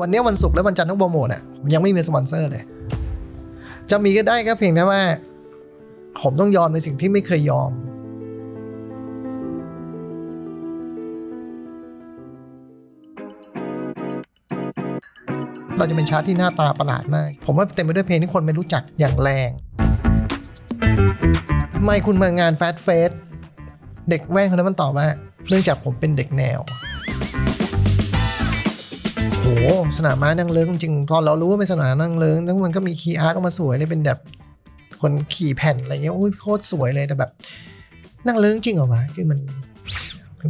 วันนี้วันศุกร์และวันจันทร์ต้องโปรโมทอ่ะยังไม่มีสปอนเซอร์เลยจะมีก็ได้ก็เพียงแต่ว่าผมต้องยอมในสิ่งที่ไม่เคยยอมเราจะเป็นชาร์ตที่หน้าตาประหลาดมากผมว่าเต็มไปด้วยเพลงที่คนไม่รู้จักอย่างแรงทำไมคุณมางานแฟสเฟสเด็กแว่นคนนั้นมันตอบว่าเนื่องจากผมเป็นเด็กแนวโหสนามม้านั่งเลิ้งจริงพอเรารู้ว่าเป็นสนามนั่งเลิ้งแล้วมันก็มีคีย์อาร์ตออกมาสวยเลยเป็นแบบคนขี่แผ่นอะไรเงี้ยโอ้ยโคตรสวยเลยแต่แบบนั่งเลิ้งจริงเหรอวะคือมัน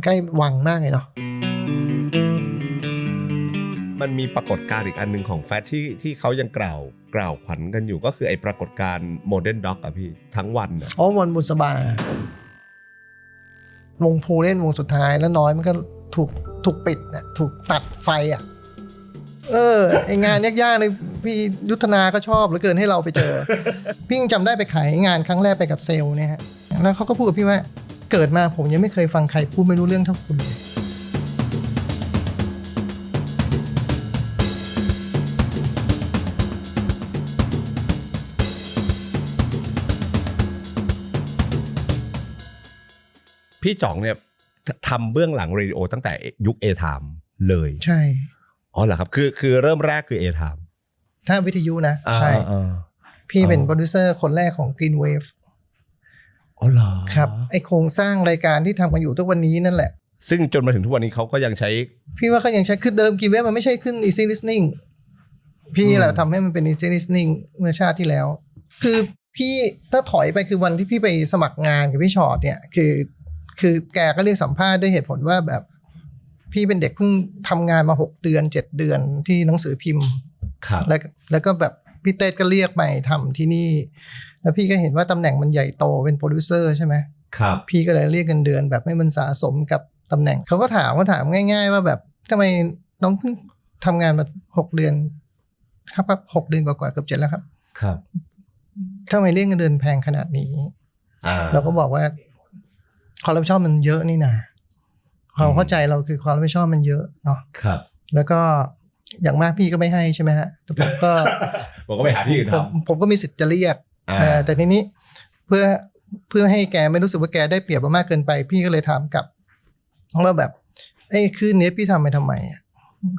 ใกล้วังมากเลยเนาะมันมีปรากฏการณ์อีกอันนึงของแฟชที่เขายังกล่าวขวัญกันอยู่ก็คือไอ้ปรากฏการณ์โมเดิร์นด็อกอะพี่ทั้งวันอะอ๋อวันบุษบาวงพูเล่นวงสุดท้ายแล้วน้อยมันก็ถูกปิดนะถูกตัดไฟอ่ะไองานยากๆเลยพี่ยุทธนาก็ชอบเหลือเกินให้เราไปเจอ พี่ยังจำได้ไปขายงานครั้งแรกไปกับเซลล์เนี่ยฮะแล้วเขาก็พูดกับพี่ว่าเกิดมาผมยังไม่เคยฟังใครพูดไม่รู้เรื่องเท่าคุณพี่จ่องเนี่ยทำเบื้องหลังเรดิโอตั้งแต่ยุค A-Time เลยใช่อ๋อเหรอครับคือเริ่มแรกคือ A-Time ถ้าวิทยุนะใช่พี่เป็นโปรดิวเซอร์คนแรกของ Green Wave อ๋อเหรอครับไอโครงสร้างรายการที่ทำกันอยู่ทุกวันนี้นั่นแหละซึ่งจนมาถึงทุกวันนี้เขาก็ยังใช้พี่ว่าเขายังใช้คือเดิม Green Wave มันไม่ใช่ขึ้น Easy Listening พี่แหละทำให้มันเป็น Easy Listening เมื่อชาติที่แล้วคือพี่ถ้าถอยไปคือวันที่พี่ไปสมัครงานกับพี่ชอตเนี่ยคือแกก็เรียกสัมภาษณ์ด้วยเหตุผลว่าแบบพี่เป็นเด็กเพิ่งทำงานมา6 เดือน7 เดือนที่หนังสือพิมพ์แล้วก็แบบพี่เต้ก็เรียกไปทำที่นี่แล้วพี่ก็เห็นว่าตำแหน่งมันใหญ่โตเป็นโปรดิวเซอร์ใช่ไหมครับพี่ก็เลยเรียกเงินเดือนแบบให้มันสะสมกับตำแหน่งเขาก็ถามง่ายๆว่าแบบทำไมน้องเพิ่งทำงานมา6 เดือนครับ6 เดือนกว่าเกือบ7แล้วครับครับทำไมเรียกเงินเดือนแพงขนาดนี้เราก็บอกว่าความรับผิดชอบมันเยอะนี่นะความเข้าใจเราคือความรับผิดชอบมันเยอะเนาะครับแล้วก็อย่างมากพี่ก็ไม่ให้ใช่ไหมฮะแต่ผมก็ ผมก็ไปหาที่อื่นทำผมก็มีสิทธิ์จะเรียกแต่ทีนี้เพื่อให้แกไม่รู้สึกว่าแกได้เปรียบมากเกินไปพี่ก็เลยถามกลับว่าแบบคืนนี้พี่ทำไปทำไม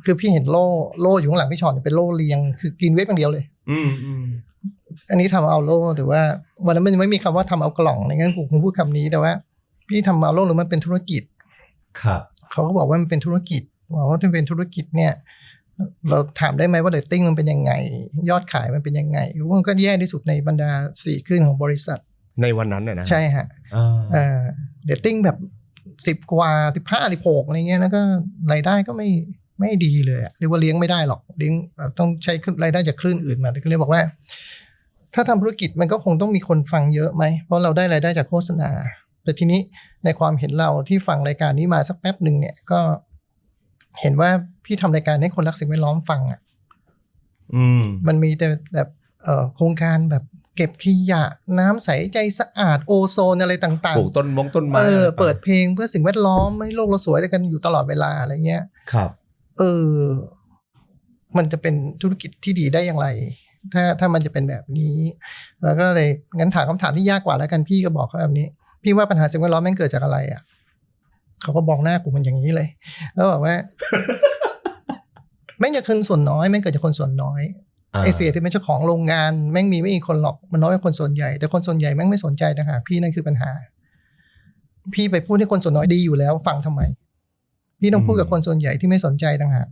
คือพี่เห็นโล่อยู่ข้างหลังพี่ชอนเป็นโล่เรียงคือกินเวฟอย่างเดียวเลยอันนี้ทำเอาโล่หรือว่าวันนั้นมันไม่มีคำว่าทำเอากล่องในงั้นผมพูดคำนี้แต่ว่าพี่ทำเอาโล่หรือมันเป็นธุรกิจครับเขาก็บอกว่ามันเป็นธุรกิจบอกว่าถ้าเป็นธุรกิจเนี่ยเราถามได้ไหมว่าเรตติ้งมันเป็นยังไงยอดขายมันเป็นยังไงมันก็แย่ที่สุดในบรรดา4 คลื่นของบริษัทในวันนั้นนะใช่ฮะเรตติ้งแบบ10 กว่า15 16อะไรเงี้ยแล้วก็รายได้ก็ไม่ดีเลยเรียกว่าเลี้ยงไม่ได้หรอกเลี้ยงต้องใช้รายได้จากคลื่นอื่นมาก็เลยบอกว่าถ้าทำธุรกิจมันก็คงต้องมีคนฟังเยอะไหมเพราะเราได้รายได้จากโฆษณาแต่ทีนี้ในความเห็นเราที่ฟังรายการนี้มาสักแป๊บหนึ่งเนี่ยก็เห็นว่าพี่ทำรายการให้คนรักสิ่งแวดล้อมฟังมันมีแต่แบบโครงการแบบเก็บขยะน้ำใสใจสะอาดโอโซนอะไรต่างๆปลูกต้นไม้เปิดเพลงเพื่อสิ่งแวดล้อมให้โลกเราสวยกันอยู่ตลอดเวลาอะไรเงี้ยครับมันจะเป็นธุรกิจที่ดีได้อย่างไรถ้ามันจะเป็นแบบนี้แล้วก็เลยงั้นถามคำถามที่ยากกว่าแล้วกันพี่ก็บอกเขาแบบนี้พี่ว่าปัญหาสิ่งแวดล้อมแม่งเกิดจากอะไรเขาก็บอกหน้ากูมันอย่างนี้เลยแล้วบอกว่า แม่งจะคนส่วนน้อยแม่งเกิดจากคนส่วนน้อยไอเสียที่เป็นเจ้าของโรงงานแม่งมีไม่กี่คนหรอกมันน้อยกว่าคนส่วนใหญ่แต่คนส่วนใหญ่แม่งไม่สนใจนะฮะพี่นั่นคือปัญหาพี่ไปพูดให้คนส่วนน้อยดีอยู่แล้วฟังทำไมพี่ต้องพูดกับคนส่วนใหญ่ที่ไม่สนใจต่างหาก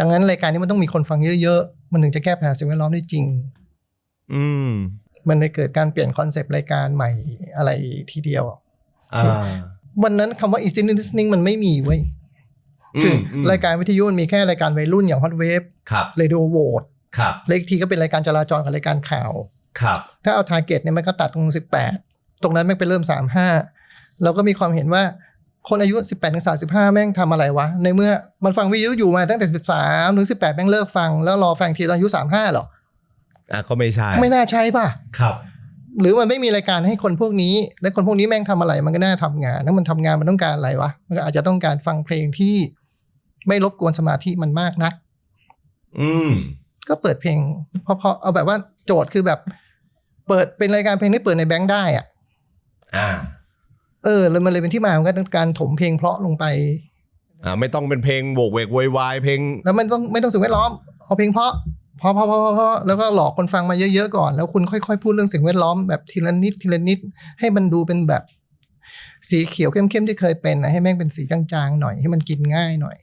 ดังนั้นรายการนี้มันต้องมีคนฟังเยอะๆมันถึงจะแก้ปัญหาสิ่งแวดล้อมได้จริงมันเลยเกิดการเปลี่ยนคอนเซปต์รายการใหม่อะไรทีเดียววันนั้นคำว่า Easy Listening มันไม่มีเว้ยคือรายการวิทยุมันมีแค่รายการวัยรุ่นอย่าง Hot Wave Radio Vote และอีกทีก็เป็นรายการจราจรกับรายการข่าวถ้าเอา Target เนี่ยมันก็ตัดตรง18ตรงนั้นไม่ไปเริ่ม35เราก็มีความเห็นว่าคนอายุ 18-35 แม่งทำอะไรวะในเมื่อมันฟังวิทยุอยู่มาตั้งแต่13ถึง18แม่งเลิกฟังแล้วรอฟังทีตอนอายุ35หรอก็ไม่ใช่ไม่น่าใช่ป่ะครับหรือมันไม่มีรายการให้คนพวกนี้และคนพวกนี้แม่งทำอะไรมันก็น่าทำงานถ้ามันทำงานมันต้องการอะไรวะมันก็อาจจะต้องการฟังเพลงที่ไม่รบกวนสมาธิมันมากนัก ก็เปิดเพลงเพราะเอาแบบว่าโจทย์คือแบบเปิดเป็นรายการเพลงที่เปิดในแบงค์ได้อ่ะแล้วมันเลยเป็นที่มาของการถมเพลงเพราะลงไปไม่ต้องเป็นเพลงโบกเวกโวยวายเพลงแล้วมันต้องไม่ต้องสิ่งแวดล้อมเอาเพลงเพราะแล้วก็หลอกคนฟังมาเยอะๆก่อนแล้วคุณค่อยๆพูดเรื่องสิ่งแวดล้อมแบบทีละนิดทีละนิดให้มันดูเป็นแบบสีเขียวเข้มๆที่เคยเป็นให้แม่งเป็นสีจางๆหน่อยให้มันกินง่ายหน่อย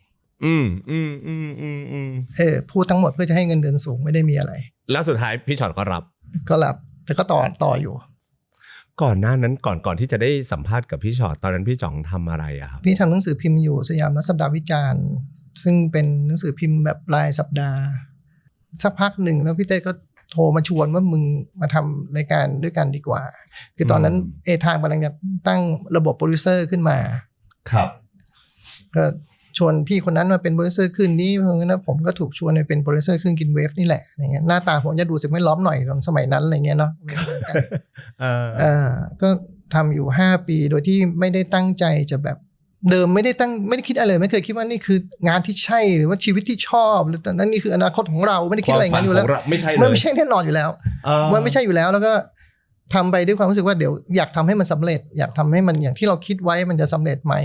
พูดทั้งหมดเพื่อจะให้เงินเดือนสูงไม่ได้มีอะไรแล้วสุดท้ายพี่ช็อตก็รับแต่ก็ต่ออยู่ก่อนหน้านั้นก่อนที่จะได้สัมภาษณ์กับพี่ช็อตตอนนั้นพี่จ่องทำอะไรอะครับพี่ทำหนังสือพิมพ์อยู่สยามนักสัปดาห์วิจารณ์ซึ่งเป็นหนังสือพิมพ์แบบรายสัปดาห์สักพักหนึ่งแล้วพี่เต้ก็โทรมาชวนว่ามึงมาทำรายการด้วยกันดีกว่าคือตอนนั้นทางกำลังจะตั้งระบบโปรดิวเซอร์ขึ้นมาครับก็ชวนพี่คนนั้นมาเป็นโปรดิวเซอร์ขึ้นนี้เพราะงั้นผมก็ถูกชวนไปเป็นโปรดิวเซอร์ขึ้นกินเวฟนี่แหละอย่างเงี้ยหน้าตาผมจะดูสิ่งแวดล้อมหน่อยตอนสมัยนั้นอะไรเงี้ยเนาะก็ทำอยู่5 ปีโดยที่ไม่ได้ตั้งใจจะแบบเดิมไม่ได้คิดอะไรไม่เคยคิดว่านี่คืองานที่ใช่หรือว่าชีวิตที่ชอบหรือแต่นั่นนี่คืออนาคตของเราไม่ได้คิดอะไรอย่างนั้นอยู่แล้วไม่ใช่มันไม่ใช่แน่นอนอยู่แล้วมันไม่ใช่อยู่แล้วแล้วก็ทำไปด้วยความรู้สึกว่าเดี๋ยวอยากทำให้มันสำเร็จอยากทำให้มันอย่างที่เราคิดไว้มันจะสำเร็จไหม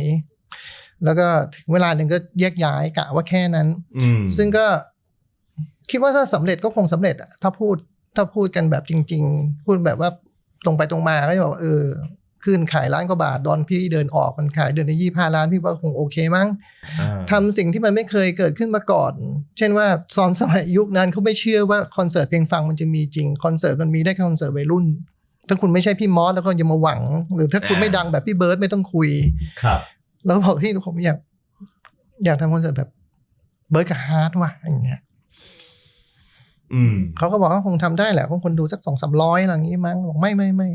แล้วก็ถึงเวลาหนึ่งก็แยกย้ายกะว่าแค่นั้นซึ่งก็คิดว่าถ้าสำเร็จก็คงสำเร็จอะถ้าพูดกันแบบจริงๆพูดแบบว่าตรงไปตรงมาก็จะบอกขึ้นขาย1,000,000 กว่าบาทดอนพี่เดินออกมันขายเดือนละ25 ล้านพี่ว่าคงโอเคมั้งทำสิ่งที่มันไม่เคยเกิดขึ้นมาก่อนเช่นว่าตอนสมัยยุคนั้นเขาไม่เชื่อว่าคอนเสิร์ตเพลงฟังมันจะมีจริงคอนเสิร์ตมันมีได้แค่คอนเสิร์ตวัยรุ่นถ้าคุณไม่ใช่พี่มอสแล้วก็อย่ามาหวังหรือถ้าคุณไม่ดังแบบพี่เบิร์ดไม่ต้องคุยครับแล้วบอกพี่ผมอยากทำคอนเสิร์ตแบบเบิร์ดกับฮาร์ดว่ะอย่างเงี้ยเขาก็บอกว่าคงทำได้แหละคงคนดูสัก200-300อะไรอย่างงี้มั้งบอกไม่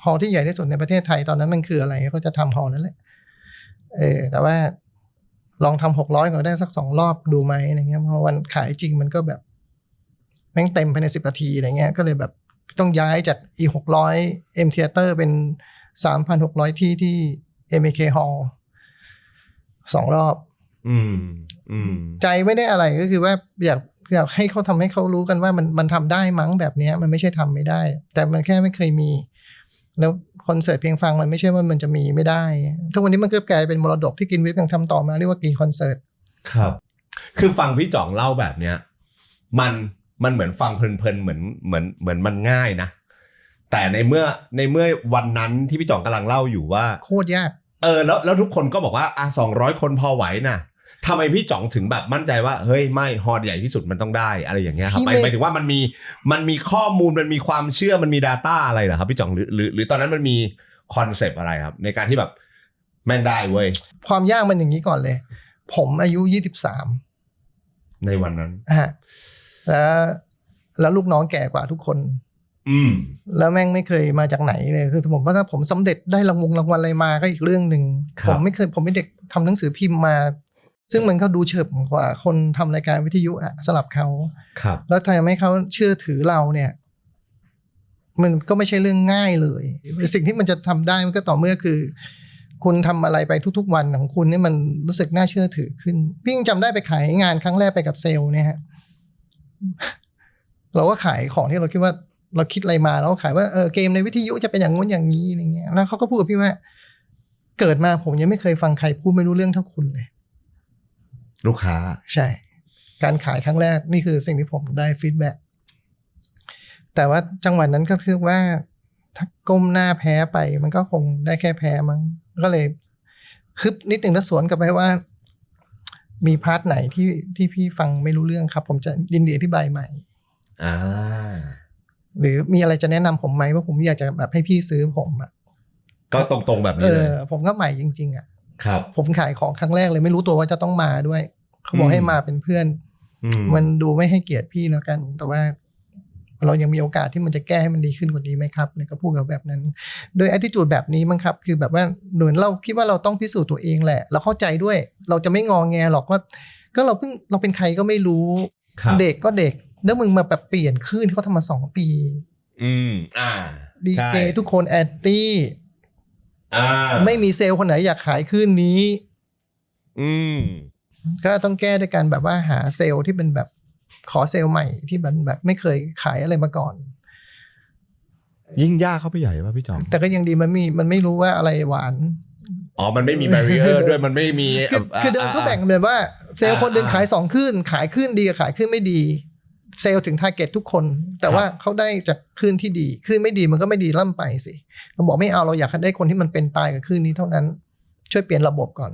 ฮอลล์ที่ใหญ่ที่สุดในประเทศไทยตอนนั้นมันคืออะไรเขาจะทำฮอลล์นั่นแหละแต่ว่าลองทำ600ก็ได้สัก2 รอบดูไหมอะไรเงี้ยเพราะวันขายจริงมันก็แบบแม่งเต็มภายใน10 นาทีอะไรเงี้ยก็เลยแบบต้องย้ายจาก600 M Theater เป็น 3,600 ที่ MAK Hall 2 รอบใจไม่ได้อะไรก็คือว่าอยากให้เขาทำให้เขารู้กันว่ามันทำได้มั้งแบบนี้มันไม่ใช่ทำไม่ได้แต่มันแค่ไม่เคยมีแล้วคอนเสิร์ตเพลงฟังมันไม่ใช่ว่ามันจะมีไม่ได้ทุกวันนี้มันก็กลายเป็นมรดกที่กินวิฟยังทำต่อมาเรียกว่ากินคอนเสิร์ตครับคือฟังพี่จ่องเล่าแบบเนี้ยมันเหมือนฟังเพลินๆเหมือนมันง่ายนะแต่ในเมื่อวันนั้นที่พี่จ่องกำลังเล่าอยู่ว่าโคตรยากแล้วทุกคนก็บอกว่า200 คนพอไหวนะทำไมพี่จ่องถึงแบบมั่นใจว่าเฮ้ยไม่ฮอลล์ใหญ่ที่สุดมันต้องได้อะไรอย่างเงี้ยครับหมายถึงว่ามันมีข้อมูลมันมีความเชื่อมันมี data อะไรเหรอครับพี่จ่องหรือตอนนั้นมันมีคอนเซปต์อะไรครับในการที่แบบแม่งได้เว้ยความยากมันอย่างนี้ก่อนเลยผมอายุ23ในวันนั้นแล้วลูกน้องแก่กว่าทุกคนแล้วแม่งไม่เคยมาจากไหนเลยคือผมว่าถ้าผมสำเร็จได้รางวัลอะไรมาก็อีกเรื่องหนึ่งผมเป็นเด็กทำหนังสือพิมพ์มาซึ่งมันเขาดูเฉิบกว่าคนทำรายการวิทยุอะสลับเขาแล้วทำให้เขาเชื่อถือเราเนี่ยมันก็ไม่ใช่เรื่องง่ายเลยสิ่งที่มันจะทำได้มันก็ต่อเมื่อคือคุณทำอะไรไปทุกๆวันของคุณนี่มันรู้สึกน่าเชื่อถือขึ้นพี่ยังจำได้ไปขายงานครั้งแรกไปกับเซลล์เนี่ยฮะเราก็ขายของที่เราคิดว่าเราคิดอะไรมาแล้วขายว่าเกมในวิทยุจะเป็นอย่างงู้นอย่างนี้อะไรเงี้ยแล้วเขาก็พูดกับพี่ว่าเกิดมาผมยังไม่เคยฟังใครพูดไม่รู้เรื่องเท่าคุณเลยลูกค้าใช่การขายครั้งแรกนี่คือสิ่งที่ผมได้ฟีดแบ็กแต่ว่าจังหวะนั้นก็คือว่าถ้าก้มหน้าแพ้ไปมันก็คงได้แค่แพ้มั้งก็เลยฮึบนิดหนึ่งแล้วสวนกลับไปว่ามีพาร์ทไหนที่พี่ฟังไม่รู้เรื่องครับผมจะยินดีอธิบายใหม่หรือมีอะไรจะแนะนำผมไหมว่าผมอยากจะแบบให้พี่ซื้อผมอ่ะก็ตรงๆแบบนี้เลยผมก็ใหม่จริงๆอ่ะครับผมขายของครั้งแรกเลยไม่รู้ตัวว่าจะต้องมาด้วยเขาบอกให้มาเป็นเพื่อนมันดูไม่ให้เกียรติพี่แล้วกันแต่ว่าเรายังมีโอกาสที่มันจะแก้ให้มันดีขึ้นกว่านี้ไหมครับเนี่ยก็พูดกับแบบนั้นโดย attitude แบบนี้มั้งครับคือแบบว่าเหมือนเราคิดว่าเราต้องพิสูจน์ตัวเองแหละเราเข้าใจด้วยเราจะไม่งอแงหรอกว่าก็เราเป็นใครก็ไม่รู้เด็กก็เด็กแล้วมึงมาแบบเปลี่ยนคลื่นที่เขาทำมา2 ปีดีเจทุกคนแอนตี้ไม่มีเซลล์คนไหนอยากขายคลื่นนี้ก็ต้องแก้ด้วยการแบบว่าหาเซลล์ที่เป็นแบบ ขอเซลล์ใหม่ที่แบบไม่เคยขายอะไรมาก่อน ยิ่งยากเข้าไปใหญ่ป่ะพี่จ๋อง แต่ก็ยังดีมันไม่รู้ว่าอะไรหวาน อ๋อมันไม่มี แบรีเออร์ด้วยมันไม่มี คือเดิมเขาแบ่งเหมือนว่าเซลล์คนหนึ่งขาย2คลื่นขายคลื่นดีกับขายคลื่นไม่ดีเซลล์ถึงทาร์เก็ตทุกคนแต่ว่าเขาได้จากคลื่นที่ดีคลื่นไม่ดีมันก็ไม่ดีล่ำไปสิเราบอกไม่เอาเราอยากได้คนที่มันเป็นตายกับคลื่นนี้เท่านั้นช่วยเปลี่ยนระบบก่อน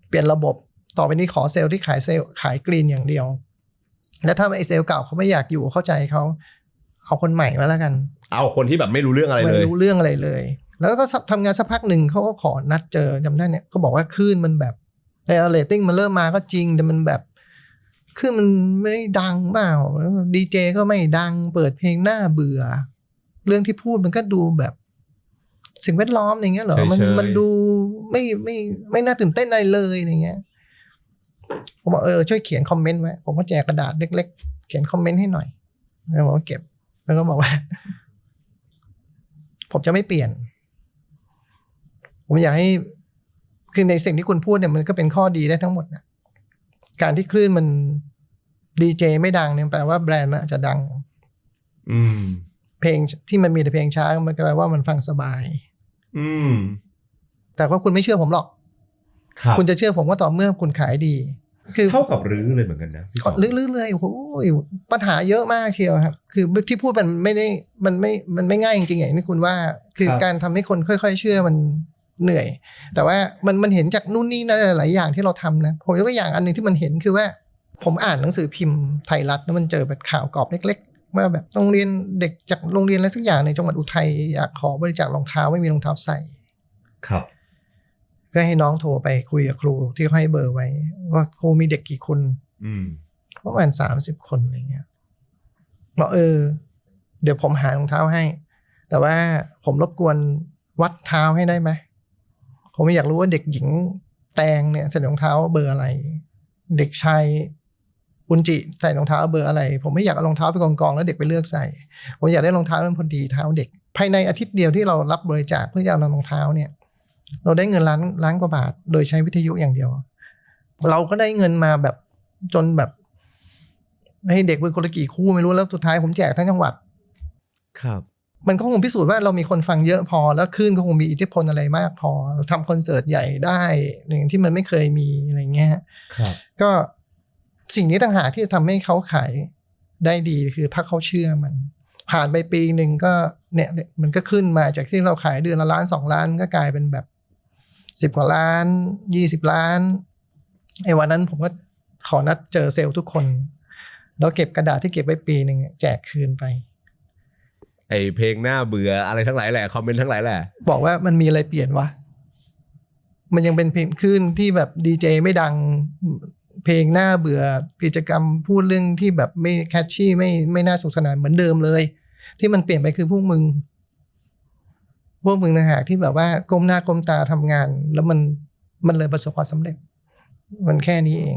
เปลี่ยนระบบต่อไปนี้ขอเซลล์ที่ขายกรีนอย่างเดียวแล้วถ้าไอเซลล์เก่าเขาไม่อยากอยู่เข้าใจเขาเอาคนใหม่มาแล้วกันเอาคนที่แบบไม่รู้เรื่องอะไรเลยไม่รู้เรื่องอะไรเลยแล้วก็ทำงานสักพักหนึ่งเขาก็ขอนัดเจอจำได้เนี่ยเขาบอกว่าคลื่นมันแบบไอเรตติ้งมันเริ่มมาก็จริงแต่มันแบบคลื่นมันไม่ดังเปล่าดีเจก็ไม่ดังเปิดเพลงน่าเบื่อเรื่องที่พูดมันก็ดูแบบสิ่งแวดล้อมอย่างเงี้ยเหรอมันดูไม่น่าตื่นเต้นอะไรเลยอย่างเงี้ยผมบอกช่วยเขียนคอมเมนต์ไว้ผมก็แจกกระดาษเล็กๆเขียนคอมเมนต์ให้หน่อยแล้วผมก็เก็บแล้วก็บอกว่าผมจะไม่เปลี่ยนผมอยากให้คือในสิ่งที่คุณพูดเนี่ยมันก็เป็นข้อดีได้ทั้งหมดนะการที่คลื่นมันดีเจไม่ดังเนี่ยแปลว่าแบรนด์มันอาจจะดังเพลงที่มันมีแต่เพลงช้ามันก็แปลว่ามันฟังสบายแต่ว่าคุณไม่เชื่อผมหรอกคุณจะเชื่อผมว่าต่อเมื่อคุณขายดีคือเท่ากับรื้อเลยเหมือนกันนะรื้อเลยโอ้โหปัญหาเยอะมากเชียวครับคือที่พูดมันไม่ได้มันไม่ง่ายจริงๆอย่างที่คุณว่าคือการทำให้คนค่อยๆเชื่อมันเหนื่อยแต่ว่ามันเห็นจากนู่นนี่นั่นหลายอย่างที่เราทำนะผมยกตัวอย่างอันนึงที่มันเห็นคือว่าผมอ่านหนังสือพิมพ์ไทยรัฐแล้วมันเจอแบบข่าวกรอบเล็กๆว่าแบบโรงเรียนเด็กจากโรงเรียนอะไรสักอย่างในจังหวัดอุทัยอยากขอบริจาครองเท้าไม่มีรองเท้าใส่ครับก็ให้น้องโทรไปคุยกับครูที่เขาให้เบอร์ไว้ว่าครูมีเด็กกี่คนประมาณ30 คนอะไรเงี้ยบอกเดี๋ยวผมหารองเท้าให้แต่ว่าผมรบกวนวัดเท้าให้ได้ไหมผมอยากรู้ว่าเด็กหญิงแตงเนี่ยใส่รองเท้าเบอร์อะไรเด็กชายอุนจิใส่รองเท้าเบอร์อะไรผมไม่อยากเอารองเท้าไปกองๆแล้วเด็กไปเลือกใส่ผมอยากได้รองเท้ามันพอดีเท้าเด็กภายในอาทิตย์เดียวที่เรารับบริจาคเพื่อจะเอารองเท้าเนี่ยเราได้เงินล้านกว่าบาทโดยใช้วิทยุอย่างเดียวเราก็ได้เงินมาแบบจนแบบให้เด็กเป็นคนละกี่คู่ไม่รู้แล้วสุดท้ายผมแจกทั้งจังหวัดครับมันก็คงพิสูจน์ว่าเรามีคนฟังเยอะพอแล้วคลื่นก็คงมีอิทธิพลอะไรมากพอเราทำคอนเสิร์ตใหญ่ได้อย่างที่มันไม่เคยมีอะไรเงี้ยครับก็สิ่งนี้ต่างหากที่จะทำให้เขาขายได้ดีคือถ้าเขาเชื่อมันผ่านไปปีหนึ่งก็เนี่ยมันก็ขึ้นมาจากที่เราขายเดือนละ1-2 ล้านก็กลายเป็นแบบ10 กว่าล้าน20 ล้านไอ้วันนั้นผมก็ขอนัดเจอเซลล์ทุกคนแล้วเก็บกระดาษที่เก็บไว้ปีหนึ่งแจกคืนไปไอเพลงหน้าเบื่ออะไรทั้งหลายแหละคอมเมนต์ทั้งหลายแหละบอกว่ามันมีอะไรเปลี่ยนวะมันยังเป็นเพลงขึ้นที่แบบดีเจไม่ดังเพลงหน้าเบื่อกิจกรรมพูดเรื่องที่แบบไม่แคชชี่ไม่น่าสนุกสนานเหมือนเดิมเลยที่มันเปลี่ยนไปคือพวกมึงนะฮะที่แบบว่าก้มหน้าก้มตาทำงานแล้วมันเลยประสบความสำเร็จมันแค่นี้เอง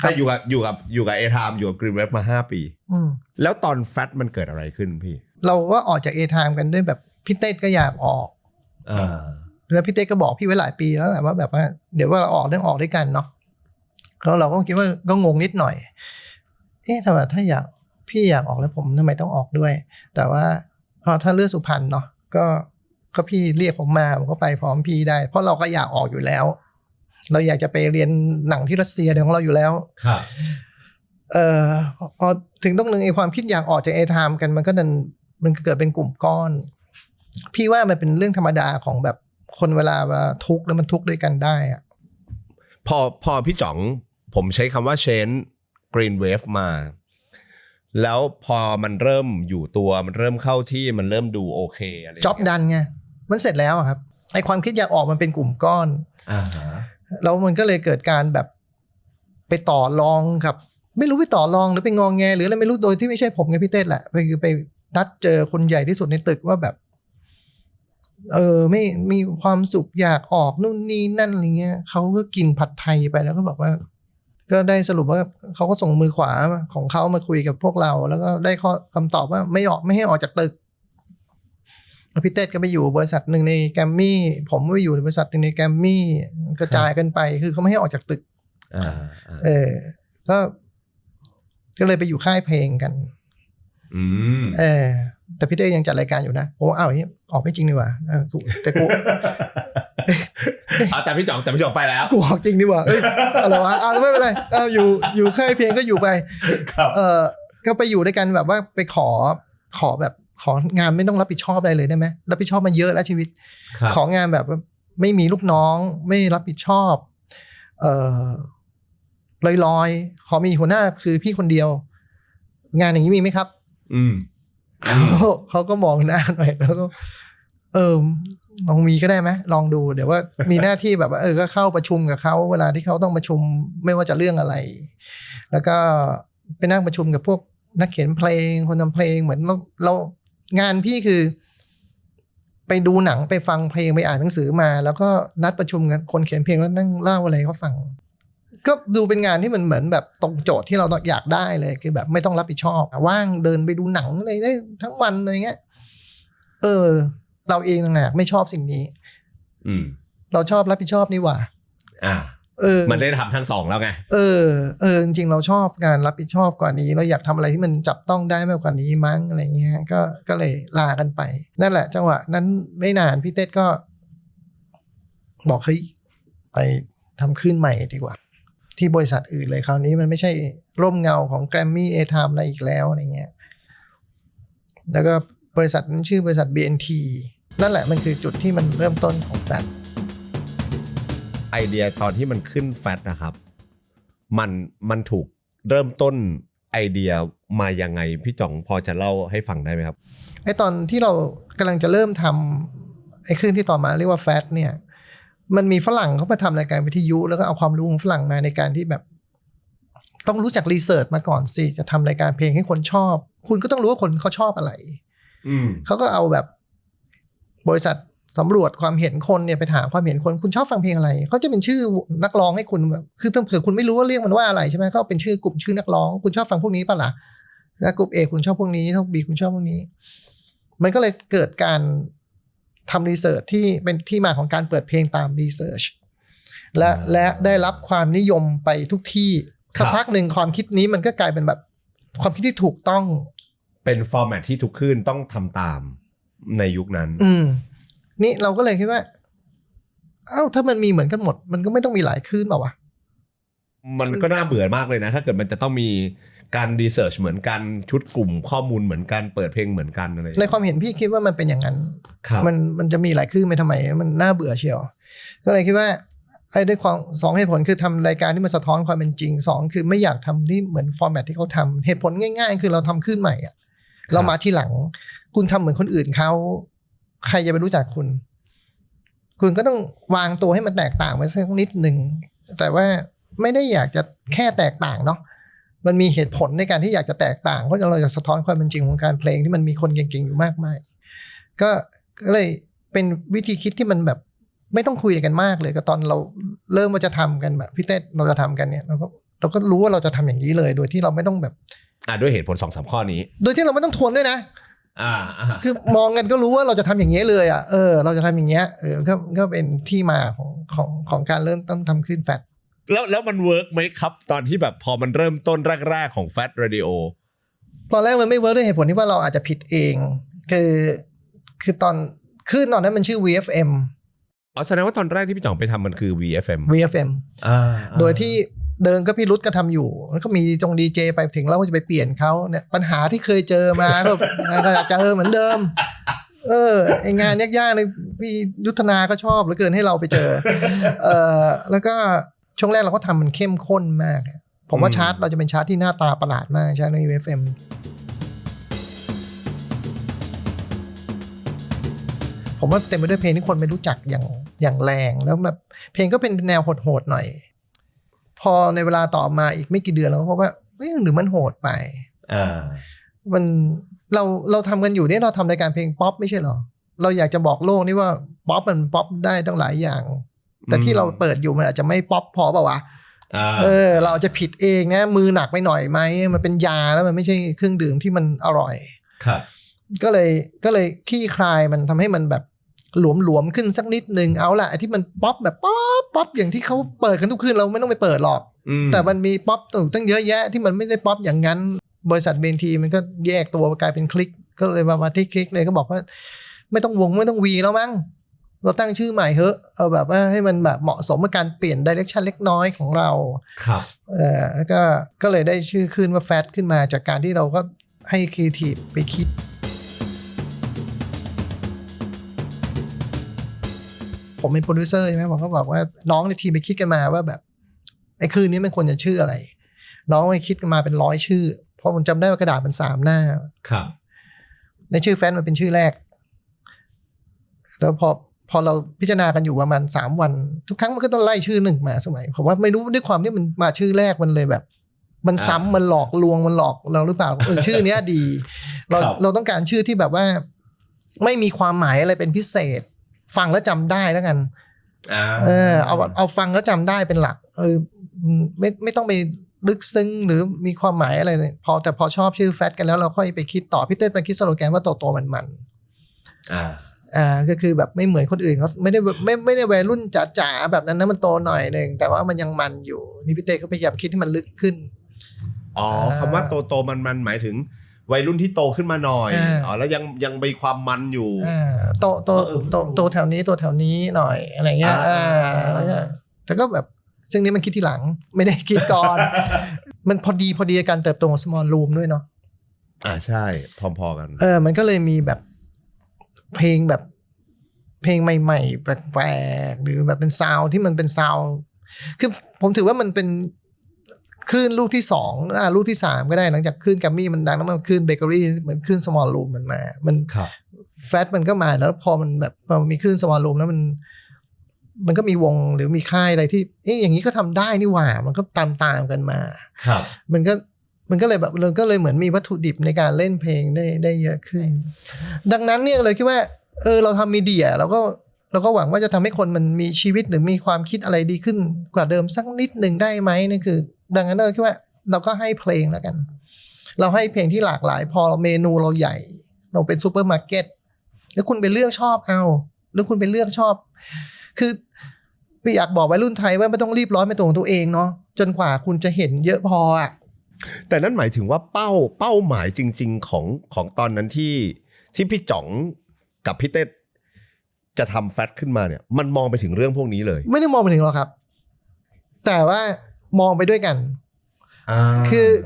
แต่อยู่กับเอทามอยู่กับกรีนเวฟมา5 ปีแล้วตอนแฟตมันเกิดอะไรขึ้นพี่เราก็ออกจากเอทามกันด้วยแบบพี่เต้ก็อยากออกแล้วพี่เต้ก็บอกพี่ไว้หลายปีแล้วแหละว่าแบบว่าเดี๋ยวว่าเราออกด้วยกันเนาะแล้วเราก็คิดว่าก็งงนิดหน่อยทำไมถ้าพี่อยากออกแล้วผมทำไมต้องออกด้วยแต่ว่าถ้าเลือกสุพรรณเนาะก็พี่เรียกผมมาผมก็ไปพร้อมพี่ได้เพราะเราก็อยากออกอยู่แล้วเราอยากจะไปเรียนหนังที่รัสเซียของเราอยู่แล้วครับพอถึงตรงนึงไอ้ความคิดอยากออกจากเอทามกันมันก็มันเกิดเป็นกลุ่มก้อนพี่ว่ามันเป็นเรื่องธรรมดาของแบบคนเวลาทุกข์แล้วมันทุกข์ด้วยกันได้อะพอพี่จ๋องผมใช้คำว่าเชนกรีนเวฟมาแล้วพอมันเริ่มอยู่ตัวมันเริ่มเข้าที่มันเริ่มดูโอเคอะไรจ็อบดันไงมันเสร็จแล้วครับไอ้ความคิดอยากออกมันเป็นกลุ่มก้อนแล้วมันก็เลยเกิดการแบบไปต่อรองครับไม่รู้ไปต่อรองหรือไปงองแงหรืออะไรไม่รู้โดยที่ไม่ใช่ผมไงพี่เต้แหละคือไปนัดเจอคนใหญ่ที่สุดในตึกว่าแบบไม่มีความสุขอยากออกนู่นนี่นั่นอะไรเงี้ยเขาก็กินผัดไทยไปแล้วก็บอกว่าก็ได้สรุปว่าเขาก็ส่งมือขวาของเขามาคุยกับพวกเราแล้วก็ได้ข้อคำตอบว่าไม่ให้ออกจากตึกพี่เต้ก็ไปอยู่บริษัทหนึ่งในแกรมมี่ผมไปอยู่ในบริษัทหนึ่งในแกรมมี่กระจายกันไปคือเขาไม่ให้ออกจากตึกก็ ก็เลยไปอยู่ค่ายเพลงกัน อืม แต่พี่เต้ยังจัดรายการอยู่นะผมว่าอ้าวออกไม่จริงดีกว่าแต่กู แต่พี่จ่องไปแล้ว กูออกจริงดีกว่าอะไรวะไม่เป็นไรอยู่ค่ายเพลงก็อยู่ไป ครับ ก็ไปอยู่ด้วยกันแบบว่าไปของานไม่ต้องรับผิดชอบอะไรเลยได้ไหมรับผิดชอบมาเยอะแล้วชีวิต ของานแบบไม่มีลูกน้องไม่รับผิดชอบลอยขอมีหัวหน้าคือพี่คนเดียวงานอย่างนี้มีไหมครับเขาก็มองหน้าหน่อยแล้วก็ลองมีก็ได้ไหมลองดูเดี๋ยวว่ามีหน้าที่แบบว่าก็เข้าประชุมกับเขาเวลาที่เขาต้องประชุมไม่ว่าจะเรื่องอะไรแล้วก็ไปนั่งประชุมกับพวกนักเขียนเพลงคนทำเพลงเหมือนเรางานพี่คือไปดูหนังไปฟังเพลงไปอ่านหนังสือมาแล้วก็นัดประชุมกันคนเขียนเพลงแล้วนั่งเล่าอะไรเขาฟังก็ดูเป็นงานที่มันเหมือนแบบตรงโจทย์ที่เราอยากได้เลยคือแบบไม่ต้องรับผิดชอบว่างเดินไปดูหนังอะไรได้ทั้งวันอะไรเงี้ยเราเองต่างหากไม่ชอบสิ่งนี้เราชอบรับผิดชอบนี่หว่ามันได้ทำทั้งสองแล้วไงจริงๆเราชอบการรับผิดชอบกว่านี้เราอยากทำอะไรที่มันจับต้องได้มากกว่านี้มั้งอะไรเงี้ยก็เลยลากันไปนั่นแหละจังหวะนั้นไม่นานพี่เต้ก็บอกเฮ้ยไปทำขึ้นใหม่ดีกว่าที่บริษัทอื่นเลยคราวนี้มันไม่ใช่ร่มเงาของ Grammy A-Time อะไรอีกแล้วอะไรเงี้ยแล้วก็บริษัทนั้นชื่อบริษัท BNT นั่นแหละมันคือจุดที่มันเริ่มต้นของแฟตไอเดียตอนที่มันขึ้นแฟตนะครับมันถูกเริ่มต้นไอเดียมายังไงพี่จ่องพอจะเล่าให้ฟังได้ไหมครับไอตอนที่เรากำลังจะเริ่มทำไอคลื่นที่ต่อมาเรียกว่าแฟตเนี่ยมันมีฝรั่งเขามาทำรายการวิทยุแล้วก็เอาความรู้ของฝรั่งมาในการที่แบบต้องรู้จักรีเสิร์ชมาก่อนสิจะทำรายการเพลงให้คนชอบคุณก็ต้องรู้ว่าคนเขาชอบอะไรเขาก็เอาแบบบริษัทสำรวจความเห็นคนเนี่ยไปถามความเห็นคนคุณชอบฟังเพลงอะไรเขาจะเป็นชื่อนักร้องให้คุณแบบคือถ้าเผื่อคุณไม่รู้ว่าเรียกมันว่าอะไรใช่ไหมเขาเป็นชื่อกลุ่มชื่อนักร้องคุณชอบฟังพวกนี้ป่ะล่ะแล้วกลุ่ม A คุณชอบพวกนี้กลุ่ม B คุณชอบพวกนี้มันก็เลยเกิดการทำรีเสิร์ชที่เป็นที่มาของการเปิดเพลงตามรีเสิร์ชและได้รับความนิยมไปทุกที่สักพักหนึ่งความคิดนี้มันก็กลายเป็นแบบความคิดที่ถูกต้องเป็นฟอร์แมตที่ทุกคลื่นต้องทำตามในยุคนั้นนี่เราก็เลยคิดว่าถ้ามันมีเหมือนกันหมดมันก็ไม่ต้องมีหลายคลื่นเปล่าวะมันก็น่าเบื่อมากเลยนะถ้าเกิดมันจะต้องมีการรีเสิร์ชเหมือนกันชุดกลุ่มข้อมูลเหมือนกันเปิดเพลงเหมือนกันอะไรในความเห็นพี่คิดว่ามันเป็นอย่างนั้นมันจะมีหลายคลื่นไปทำไมมันน่าเบื่อเชียวก็เลยคิดว่าไอ้ด้วยความสองเหตุผลคือทำรายการที่มันสะท้อนความเป็นจริงสองคือไม่อยากทำที่เหมือนฟอร์แมตที่เขาทำเหตุผลง่ายๆคือเราทำคลื่นใหม่อ่ะเรามาที่หลังคุณทำเหมือนคนอื่นเขาใครจะไปรู้จักคุณก็ต้องวางตัวให้มันแตกต่างไปสักนิดหนึ่งแต่ว่าไม่ได้อยากจะแค่แตกต่างเนาะมันมีเหตุผลในการที่อยากจะแตกต่างเพราะเราจะสะท้อนความเป็นจริงของการเพลงที่มันมีคนเก่งๆอยู่มากมายก็เลยเป็นวิธีคิดที่มันแบบไม่ต้องคุยกันมากเลยก็ตอนเราเริ่มว่าจะทำกันแบบพี่เต้เราจะทำกันเนี่ยเราก็รู้ว่าเราจะทำอย่างนี้เลยโดยที่เราไม่ต้องแบบด้วยเหตุผล 2-3 ข้อนี้โดยที่เราไม่ต้องทวนด้วยนะคือมองกันก็รู้ว่าเราจะทำอย่างเงี้ยเลยเราจะทำอย่างเงี้ยก็เป็นที่มาของการเริ่มต้นทำขึ้นแฟตแล้วมันเวิร์กไหมครับตอนที่แบบพอมันเริ่มต้นแรกๆของแฟตเรดิโอตอนแรกมันไม่เวิร์กด้วยเหตุผลที่ว่าเราอาจจะผิดเองคือตอนนั้นมันชื่อ VFM แสดงว่าตอนแรกที่พี่จ่องไปทำมันคือ VFM โดยที่เดินก็พี่รุธก็ทำอยู่แล้วก็มีดีเจไปถึงเราก็จะไปเปลี่ยนเขาเนี่ยปัญหาที่เคยเจอมาก็อยากจะเหมือนเดิมไองานยากๆเลยพี่ยุทธนาก็ชอบเหลือเกินให้เราไปเจอแล้วก็ช่วงแรกเราก็ทำมันเข้มข้นมากผมว่าชาร์ตเราจะเป็นชาร์ตที่หน้าตาประหลาดมากชาร์ตใน UFM ผมว่าเต็มไปด้วยเพลงที่คนไม่รู้จักอย่างแรงแล้วแบบเพลงก็เป็นแนวโหดๆหน่อยพอในเวลาต่อมาอีกไม่กี่เดือนเราก็พบว่าหรือมันโหดไปมันเราทำกันอยู่เนี่ยเราทำรายการเพลงป๊อปไม่ใช่หรอเราอยากจะบอกโลกนี่ว่าป๊อปมันป๊อปได้ตั้งหลายอย่างแต่ที่เราเปิดอยู่มันอาจจะไม่ป๊อปพอเปล่าวะเราจะผิดเองนะมือหนักไปหน่อยไหมมันเป็นยาแล้วมันไม่ใช่เครื่องดื่มที่มันอร่อยครับก็เลยขี้คลายมันทำให้มันแบบ หลวมขึ้นสักนิดนึงเอาล่ะไอ้ที่มันป๊อปแบบป๊อปอย่างที่เขาเปิดกันทุกคืนเราไม่ต้องไปเปิดหรอกแต่มันมีป๊อปตั้งเยอะแยะที่มันไม่ได้ป๊อปอย่างนั้นบริษัทเบนทีมันก็แยกตัวกลายเป็นคลิกก็เลยมาที่คลิกเลยก็บอกว่าไม่ต้องวงไม่ต้องวีแล้วมั้งเราตั้งชื่อใหม่เถอะเอาแบบว่าให้มันแบบเหมาะสมกับการเปลี่ยนดิเรกชันเล็กน้อยของเราครับแล้วก็เลยได้ชื่อขึ้นว่าแฟตขึ้นมาจากการที่เราก็ให้ครีเอทีฟไปคิดผมเป็นโปรดิวเซอร์ใช่ไหมผมก็บอกว่าน้องในทีมไปคิดกันมาว่าแบบไอ้คืนนี้มันควรจะชื่ออะไรน้องไปคิดกันมาเป็น100ชื่อเพราะผมจำได้ว่ากระดาษมัน3หน้าครับในชื่อแฟนมันเป็นชื่อแรกแล้วพอเราพิจารณากันอยู่ประมาณ3วันทุกครั้งมันก็ต้องไล่ชื่อหนึ่งมาสมัยผมว่าไม่รู้ด้วยความที่มันมาชื่อแรกมันเลยแบบมันซ้ำมันหลอกลวงมันหลอกเราหรือเปล่าชื่อเนี้ยดีเราต้องการชื่อที่แบบว่าไม่มีความหมายอะไรเป็นพิเศษฟังแล้วจำได้แล้วกันเอาฟังแล้วจำได้เป็นหลักไม่ต้องไปลึกซึ้งหรือมีความหมายอะไรเลยแต่พอชอบชื่อแฟตกันแล้วเราค่อยไปคิดต่อพี่เต้ไปคิดสโลแกนว่าโตมันก็คือแบบไม่เหมือนคนอื่นเขาไม่ได้วัยรุ่นจ๋าๆแบบนั้นนะมันโตหน่อยนึงแต่ว่ามันยังมันอยู่นี่พี่เต้ก็พยายามคิดให้มันลึกขึ้นคำว่าโตมันหมายถึงวัยรุ่นที่โตขึ้นมาหน่อยแล้วยังมีความมันอยู่โตแถวนี้หน่อยอะไรเงี้ยแต่ก็แบบซึ่งนี้มันคิดทีหลังไม่ได้คิดก่อน มันพอดีการเติบโตของ small room ด้วยเนาะใช่พอๆกันมันก็เลยมีแบบเพลงใหม่ๆแปลกๆหรือแบบเป็นซาวด์ที่มันเป็นซาวด์คือผมถือว่ามันเป็นคลื่นลูกที่2ลูกที่3ก็ได้หลังจากคลื่นแกรมมี่มันดังแล้วมันคลื่นเบเกอรี่เหมือนคลื่น small room มันแฟตมันก็มาแล้วพอมันแบบพอมีคลื่น small room แล้วมันก็มีวงหรือมีค่ายอะไรที่อย่างนี้ก็ทำได้นี่หว่ามันก็ตามกันมาครับมันก็เลยแบบเราก็เลยเหมือนมีวัตถุดิบในการเล่นเพลงได้เยอะขึ้นดังนั้นเนี่ยเลยคิดว่าเราทำมีเดียเราก็หวังว่าจะทำให้คนมันมีชีวิตหรือมีความคิดอะไรดีขึ้นกว่าเดิมสักนิดหนึ่งได้ไหมนี่คือดังนั้นเราคิดว่าเราก็ให้เพลงแล้วกันเราให้เพลงที่หลากหลายพอเมนูเราใหญ่เราเป็นซูเปอร์มาร์เก็ตแล้วคุณไปเลือกชอบเอาแล้วคุณไปเลือกชอบคือพี่อยากบอกวัยรุ่นไทยว่าไม่ต้องรีบร้อนในตัวของตัวเองเนาะจนกว่าคุณจะเห็นเยอะพออ่ะแต่นั่นหมายถึงว่าเป้าหมายจริงๆของตอนนั้นที่พี่จ๋องกับพี่เต้จะทำแฟตขึ้นมาเนี่ยมันมองไปถึงเรื่องพวกนี้เลยไม่ได้มองไปถึงหรอกครับแต่ว่ามองไปด้วยกัน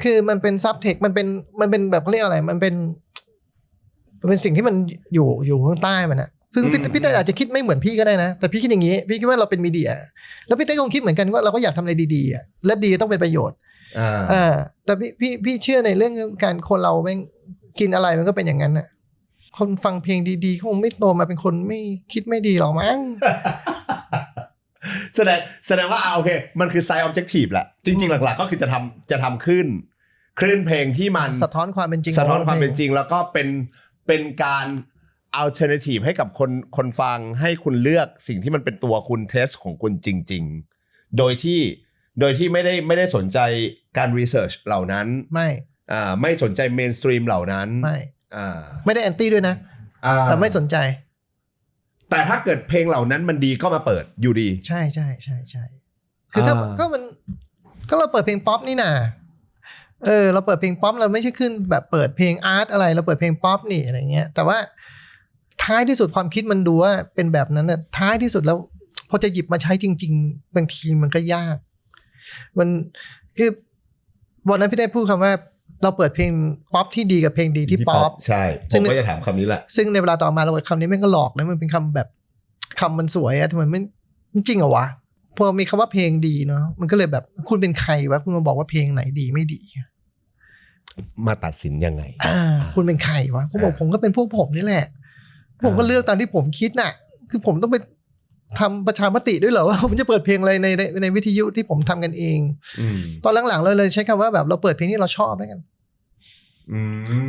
คือมันเป็นซับเทคมันเป็นแบบเขาเรียกอะไรมันเป็นสิ่งที่มันอยู่ข้างใต้มันอะซึ่งพี่เต้อาจจะคิดไม่เหมือนพี่ก็ได้นะแต่พี่คิดอย่างนี้พี่คิดว่าเราเป็นมีเดียแล้วพี่เต้คงคิดเหมือนกันว่าเราก็อยากทำอะไรดีๆและดีต้องเป็นประโยชน์แต่พี่เชื่อในเรื่องการคนเราแม่งกินอะไรมันก็เป็นอย่างนั้นน่ะคนฟังเพลงดีๆคงไม่โตมาเป็นคนไม่คิดไม่ดีหรอกมั้ง แสดงว่าโอเคมันคือ side objective แหละจริงๆหลักๆก็คือจะทำขึ้นคลื่นเพลงที่มันสะท้อนความเป็นจริงแล้วก็เป็นการ alternative ให้กับคนฟังให้คุณเลือกสิ่งที่มันเป็นตัวคุณเทสของคุณจริงๆโดยที่ไม่ได้สนใจการ research เหล่านั้นไม่สนใจ mainstream เหล่านั้นไม่ได้แอนตี้ด้วยนะแต่ไม่สนใจแต่ถ้าเกิดเพลงเหล่านั้นมันดีก็มาเปิดอยู่ดีใช่คือถ้าก็เราเปิดเพลงป๊อปนี่นะเราเปิดเพลงป๊อปเราไม่ใช่ขึ้นแบบเปิดเพลงอาร์ตอะไรเราเปิดเพลงป๊อปนี่อะไรเงี้ยแต่ว่าท้ายที่สุดความคิดมันดูว่าเป็นแบบนั้นน่ะท้ายที่สุดแล้วพอจะหยิบมาใช้จริงๆบางทีมันก็ยากมันคือวันนั้นพี่ได้พูดคำว่าเราเปิดเพลงป๊อปที่ดีกับเพลงดีที่ป๊อปใช่ผมก็จะถามคำนี้แหละซึ่งในเวลาต่อมาเราคำนี้แม่งก็หลอกนะมันเป็นคำแบบคำมันสวยอะทำไมไม่จริงเหรอวะพอมีคำว่าเพลงดีเนาะมันก็เลยแบบคุณเป็นใครวะคุณมาบอกว่าเพลงไหนดีไม่ดีมาตัดสินยังไงคุณเป็นใครวะผมบอกผมก็เป็นพวกผมนี่แหละผมก็เลือกตามที่ผมคิดน่ะคือผมต้องไปทำประชามติด้วยเหรอว่าผมจะเปิดเพลงอะไรในวิทยุที่ผมทำกันเองตอนหลังๆเราเลยใช้คำว่าแบบเราเปิดเพลงที่เราชอบแล้วกัน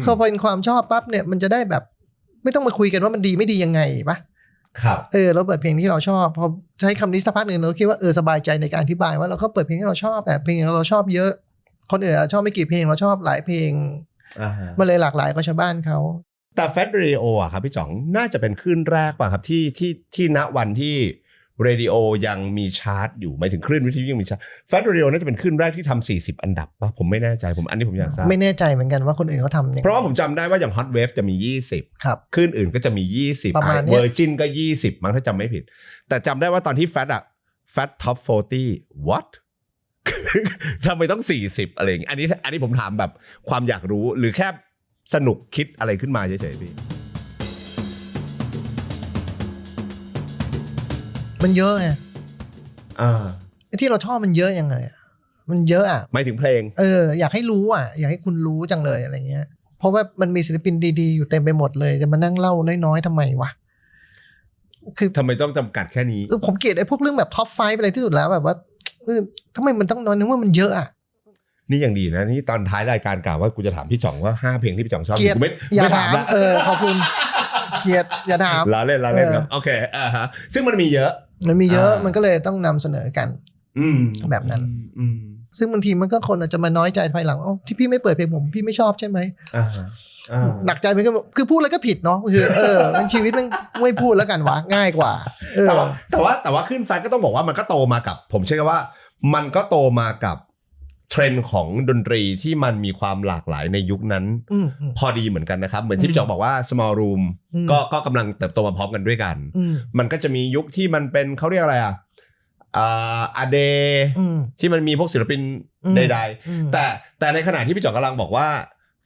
พอเป็นความชอบปั๊บเนี่ยมันจะได้แบบไม่ต้องมาคุยกันว่ามันดีไม่ดียังไงปะครับเราเปิดเพลงที่เราชอบพอใช้คำนี้สักพักหนึ่งเราคิดว่าสบายใจในการอธิบายว่าเราก็เปิดเพลงที่เราชอบแต่เพลงเราชอบเยอะคนอื่นชอบไม่กี่เพลงเราชอบหลายเพลงมันเลยหลากหลายกว่าชาวบ้านเขา แต่แฟตเรดิโออะครับพี่จ๋องน่าจะเป็นคลื่นแรกป่ะครับที่ณวันที่เรดิโอยังมีชาร์ตอยู่หมายถึงคลื่นวิทยุยังมีชาร์ตแฟตเรดิโอน่าจะเป็นคลื่นแรกที่ทำ40 อันดับป่ะผมไม่แน่ใจอันนี้ผมอยากทราบ ไม่แน่ใจเหมือนกันว่าคนอื่นเขาทำยังไง เพราะว่าผมจำได้ว่าอย่าง Hot Wave จะมี20ครับคลื่นอื่นก็จะมี20ประมาณเนี้ย Virgin ก็20มั้งถ้าจำไม่ผิดแต่จำได้ว่าตอนที่ Fat Top 40 what ทำไมต้อง40อะไรอย่างงี้อันนี้ผมถามแบบความอยากรู้หรือแค่สนุกคิดอะไรขึ้นมาเฉยๆพี่ มันเยอะไง อ่า ที่เราชอบมันเยอะยังไงอะมันเยอะอ่ะ หมายถึงเพลง อยากให้รู้อ่ะอยากให้คุณรู้จังเลยอะไรเงี้ยเพราะว่ามันมีศิลปินดีๆอยู่เต็มไปหมดเลยจะมานั่งเล่าน้อยๆทำไมวะคือ ทำไมต้องจำกัดแค่นี้ ผมเกลียดไอ้พวกเรื่องแบบท็อป5อะไรที่สุดแล้วแบบว่าทำไมมันต้องน้อยนึกว่ามันเยอะอ่ะ นี่ยังดีนะนี่ตอนท้ายรายการกล่าวว่ากูจะถามพี่จ่องว่า5เพลงที่พี่จ่องชอบ เกลียด กูไม่ อย่า ไม่ ถาม ละ ขอบคุณเกลียดอย่าถาม ล้อเล่นครับโอเคฮะซึ่งมันมีเยอะ มันมีเยอะ อ่ามั มันก็เลยต้องนำเสนอกัน แบบนั้น อืม ซึ่งบางทีมันก็คนอาจจะมาน้อยใจภายหลังที่พี่ไม่เปิดเพลงผมพี่ไม่ชอบใช่ไหม หนักใจมันก็คือพูดอะไรก็ผิดเนาะคือมันชีวิตมันไม่พูดแล้วกันวะง่ายกว่าแต่ว่าขึ้นแฟนก็ต้องบอกว่ามันก็โตมากับผมเชื่อว่ามันก็โตมากับเทรนด์ของดนตรีที่มันมีความหลากหลายในยุคนั้นพอดีเหมือนกันนะครับเหมือนที่พี่จ่องบอกว่า small room ก็กำลังเติบโตมาพร้อมกันด้วยกันมันก็จะมียุคที่มันเป็นเขาเรียกอะไรอาเดที่มันมีพวกศิลปินใดๆแต่ในขณะที่พี่จ่องกำลังบอกว่า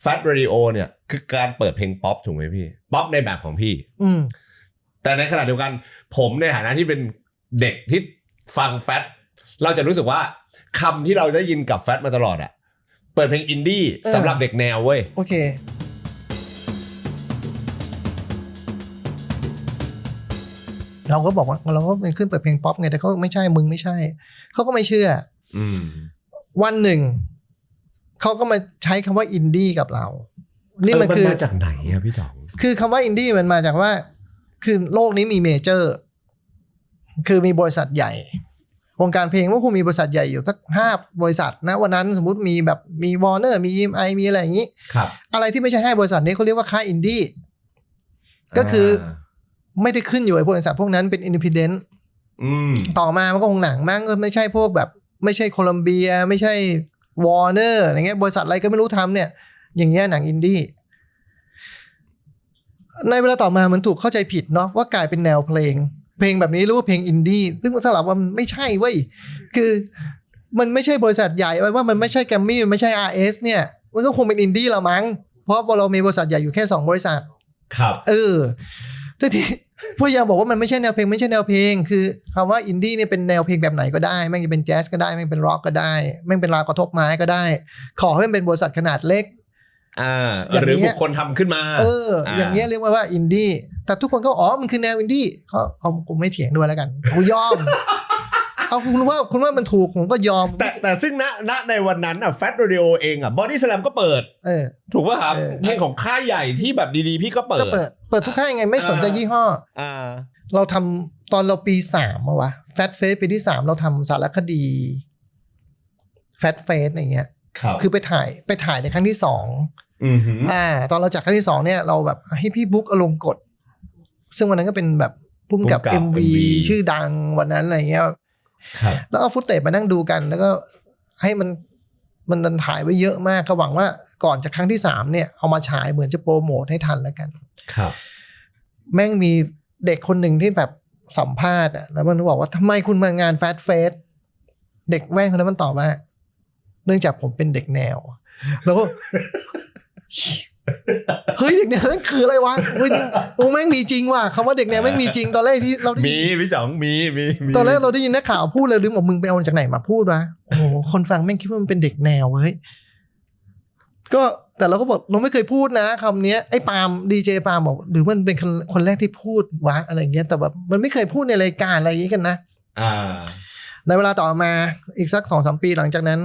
Fat Radio เนี่ยคือการเปิดเพลงป๊อปถูกไหมพี่ป๊อปในแบบของพี่แต่ในขณะเดียวกันผมในฐานะที่เป็นเด็กที่ฟังแฟตเราจะรู้สึกว่าคำที่เราได้ยินกับแฟตมาตลอดอะเปิดเพลงอินดี้สำหรับเด็กแนวเว้ยโอเคเราก็บอกว่าเราก็เป็นขึ้นเปิดเพลงป๊อปไงแต่เขาไม่ใช่มึงไม่ใช่เขาก็ไม่เชื่อวันหนึ่งเขาก็มาใช้คำว่าอินดี้กับเรานี่มันคือมาจากไหนอะพี่จ๋องคือคำว่าอินดี้มันมาจากว่าคือโลกนี้มีเมเจอร์คือมีบริษัทใหญ่วงการเพลงว่าคงมีบริษัทใหญ่อยู่สัก5 บริษัทนะวันนั้นสมมุติมีแบบมีวอร์เนอร์มี EMI มีอะไรอย่างนี้อะไรที่ไม่ใช่5 บริษัทนี้เขาเรียกว่าค่ายอินดี้ก็คือไม่ได้ขึ้นอยู่ไอ้บริษัทพวกนั้นเป็นอินดิเพนเดนต์ต่อมามันก็คงหนังมั้งก็ไม่ใช่พวกแบบไม่ใช่โคลัมเบียไม่ใช่วอร์เนอร์อะไรเงี้ยบริษัทอะไรก็ไม่รู้ทำเนี่ยอย่างเงี้ยหนังอินดี้ในเวลาต่อมามันถูกเข้าใจผิดเนาะว่ากลายเป็นแนวเพลงแบบนี้เรียกว่าเพลงอินดี้ซึ่งสำหรับว่ามันไม่ใช่เว้ยคือมันไม่ใช่บริษัทใหญ่ว่ามันไม่ใช่แกรมมี่มันไม่ใช่ RS เนี่ยมันก็คงเป็นอินดี้ละมั้งเพราะเรามีบริษัทใหญ่อยู่แค่2 บริษัทครับทีนี้พยายามบอกว่ามันไม่ใช่แนวเพลงไม่ใช่แนวเพลงคือคำว่าอินดี้เนี่ยเป็นแนวเพลงแบบไหนก็ได้แม่งจะเป็นแจ๊สก็ได้แม่งเป็นร็อกก็ได้แม่งเป็นราวกระทบไม้ก็ได้ขอให้มันเป็นบริษัทขนาดเล็กหรือบุคคลทำขึ้นมาอย่างเงี้ยเรียกว่าอินดี้แต่ทุกคนก็มันคือแนวอินดี้เขากูไม่เถียงด้วยแล้วกันกูยอมเอาคุณว่ามันถูกผมก็ยอมแต่ซึ่งณในวันนั้นอ่ะ Fat Radio เองอ่ะ Body Slam ก็เปิดถูกป่ะครับเพลงของค่ายใหญ่ที่แบบดีๆพี่ก็เปิดทุกค่ายไงไม่สนใจยี่ห้อเราทำตอนเราปี3วะ Fat Face ปีที่3เราทำสารคดี Fat Face อะไรเงี้ยคือไปถ่ายในครั้งที่2ตอนเราจากครั้งที่2เนี่ยเราแบบให้พี่บุ๊กอลงกฎซึ่งวันนั้นก็เป็นแบบพุ่มกับ MV ชื่อดังวันนั้นอะไรเงี้ยแล้วเอาฟุตเทจมานั่งดูกันแล้วก็ให้มันดันถ่ายไว้เยอะมากก็หวังว่าก่อนจากครั้งที่3เนี่ยเอามาฉายเหมือนจะโปรโมทให้ทันแล้วกันแม่งมีเด็กคนหนึ่งที่แบบสัมภาษณ์แล้วมันบอกว่าทำไมคุณมางานแฟตเฟสเด็กแว่งคนนั้นมันตอบว่าเนื่องจากผมเป็นเด็กแนวแล้วก็เฮ้ยเด็กแนวนั่นคืออะไรวะแม่งมีจริงว่ะคำว่าเด็กแนวแม่งมีจริงตอนแรกที่เรามีพี่จ๋องมีตอนแรกเราได้ยินนักข่าวพูดเลยลืมบอกมึงไปเอาจากไหนมาพูดวะโอ้โหคนฟังแม่งคิดว่ามันเป็นเด็กแนวเฮ้ยก็แต่เราก็บอกเราไม่เคยพูดนะคำนี้ไอ้ปาล์มดีเจปาล์มบอกหรือมันเป็นคนแรกที่พูดวะอะไรเงี้ยแต่แบบมันไม่เคยพูดในรายการอะไรอย่างนี้กันนะในเวลาต่อมาอีกสัก 2-3 ปีหลังจากนั้น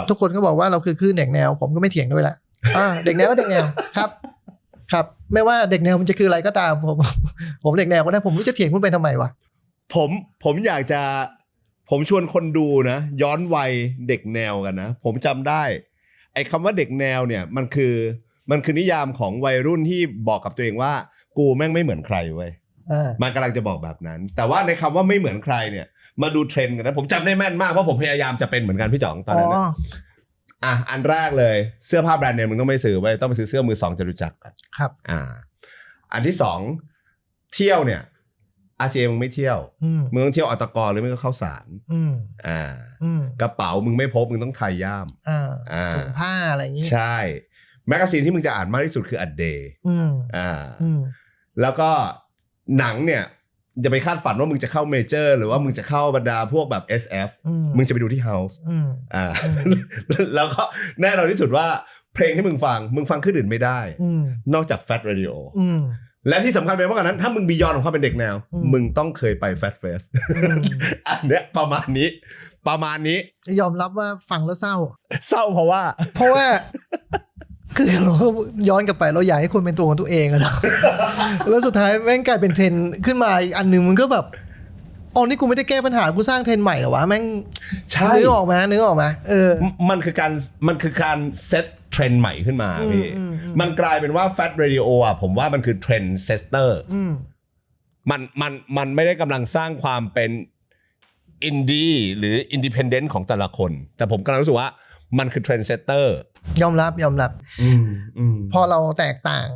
ทุกคนก็บอกว่าเราคือคลื่นเด็กแนวผมก็ไม่เถียงด้วยละเด็กแนวก็เด็กแนวครับไม่ว่าเด็กแนวมันจะคืออะไรก็ตามผมเด็กแนวก็ได้ผมไม่รู้จะเถียงคุณไปทำไมวะผมอยากจะผมชวนคนดูนะย้อนวัยเด็กแนวกันนะผมจำได้ไอ้คำว่าเด็กแนวเนี่ยมัน มันคือนิยามของวัยรุ่นที่บอกกับตัวเองว่ากูแม่งไม่เหมือนใครเว้ยมันกำลังจะบอกแบบนั้น แต่ว่าในคำว่าไม่เหมือนใครเนี่ยมาดูเทรนด์กันนะผมจำได้แม่นมากเพราะผมพยายามจะเป็นเหมือนกันพี่จ๋องตอนนั้นอันแรกเลยเสื้อผ้าแบรนด์เนมมึงต้องไปซื้อไว้ต้องไปซื้อเสื้อมือสองจตุจักรกันครับอันที่สองเที่ยวเนี่ยRCAมึงไม่เที่ยวมึงต้องเที่ยวอตกหรือไม่ก็เข้าสารกระเป๋ามึงไม่พบมึงต้องไทยย่ามถุงผ้าอะไรอย่างงี้ใช่แมกกาซีนที่มึงจะอ่านมากที่สุดคือ A Day แล้วก็หนังเนี่ยจะไปคาดฝันว่ามึงจะเข้าเมเจอร์หรือว่ามึงจะเข้าบรรดาพวกแบบ SF มึงจะไปดูที่ House แล้วก็แน่นอนที่สุดว่าเพลงที่มึงฟังขึ้นอื่นไม่ได้นอกจาก Fat Radio และที่สำคัญไปมากกว่านั้นถ้ามึงบียอนของความเป็นเด็กแนวมึงต้องเคยไป Fat Fest อันเนี้ยประมาณนี้ยอมรับว่าฟังแล้วเศร้าเพราะว่าคือเราย้อนกลับไปเราอยากให้คนเป็นตัวของตัวเองอะนะ แล้วสุดท้ายแม่งกลายเป็นเทรนด์ขึ้นมาอีกอันหนึ่งมันก็แบบอ๋อนี่กูไม่ได้แก้ปัญหากูสร้างเทรนด์ใหม่เหรอวะแม่งนึกออกไหมมันคือการเซตเทรนด์ใหม่ขึ้นมาพี่มันกลายเป็นว่า Fat Radio อ่ะผมว่ามันคือเทรนด์เซตเตอร์มันไม่ได้กำลังสร้างความเป็นอินดี้หรืออินดิเพนเดนต์ของแต่ละคนแต่ผมกำลังรู้สึกว่ามันคือเทรนด์เซตเตอร์ยอมรับพอเราแตกต่าง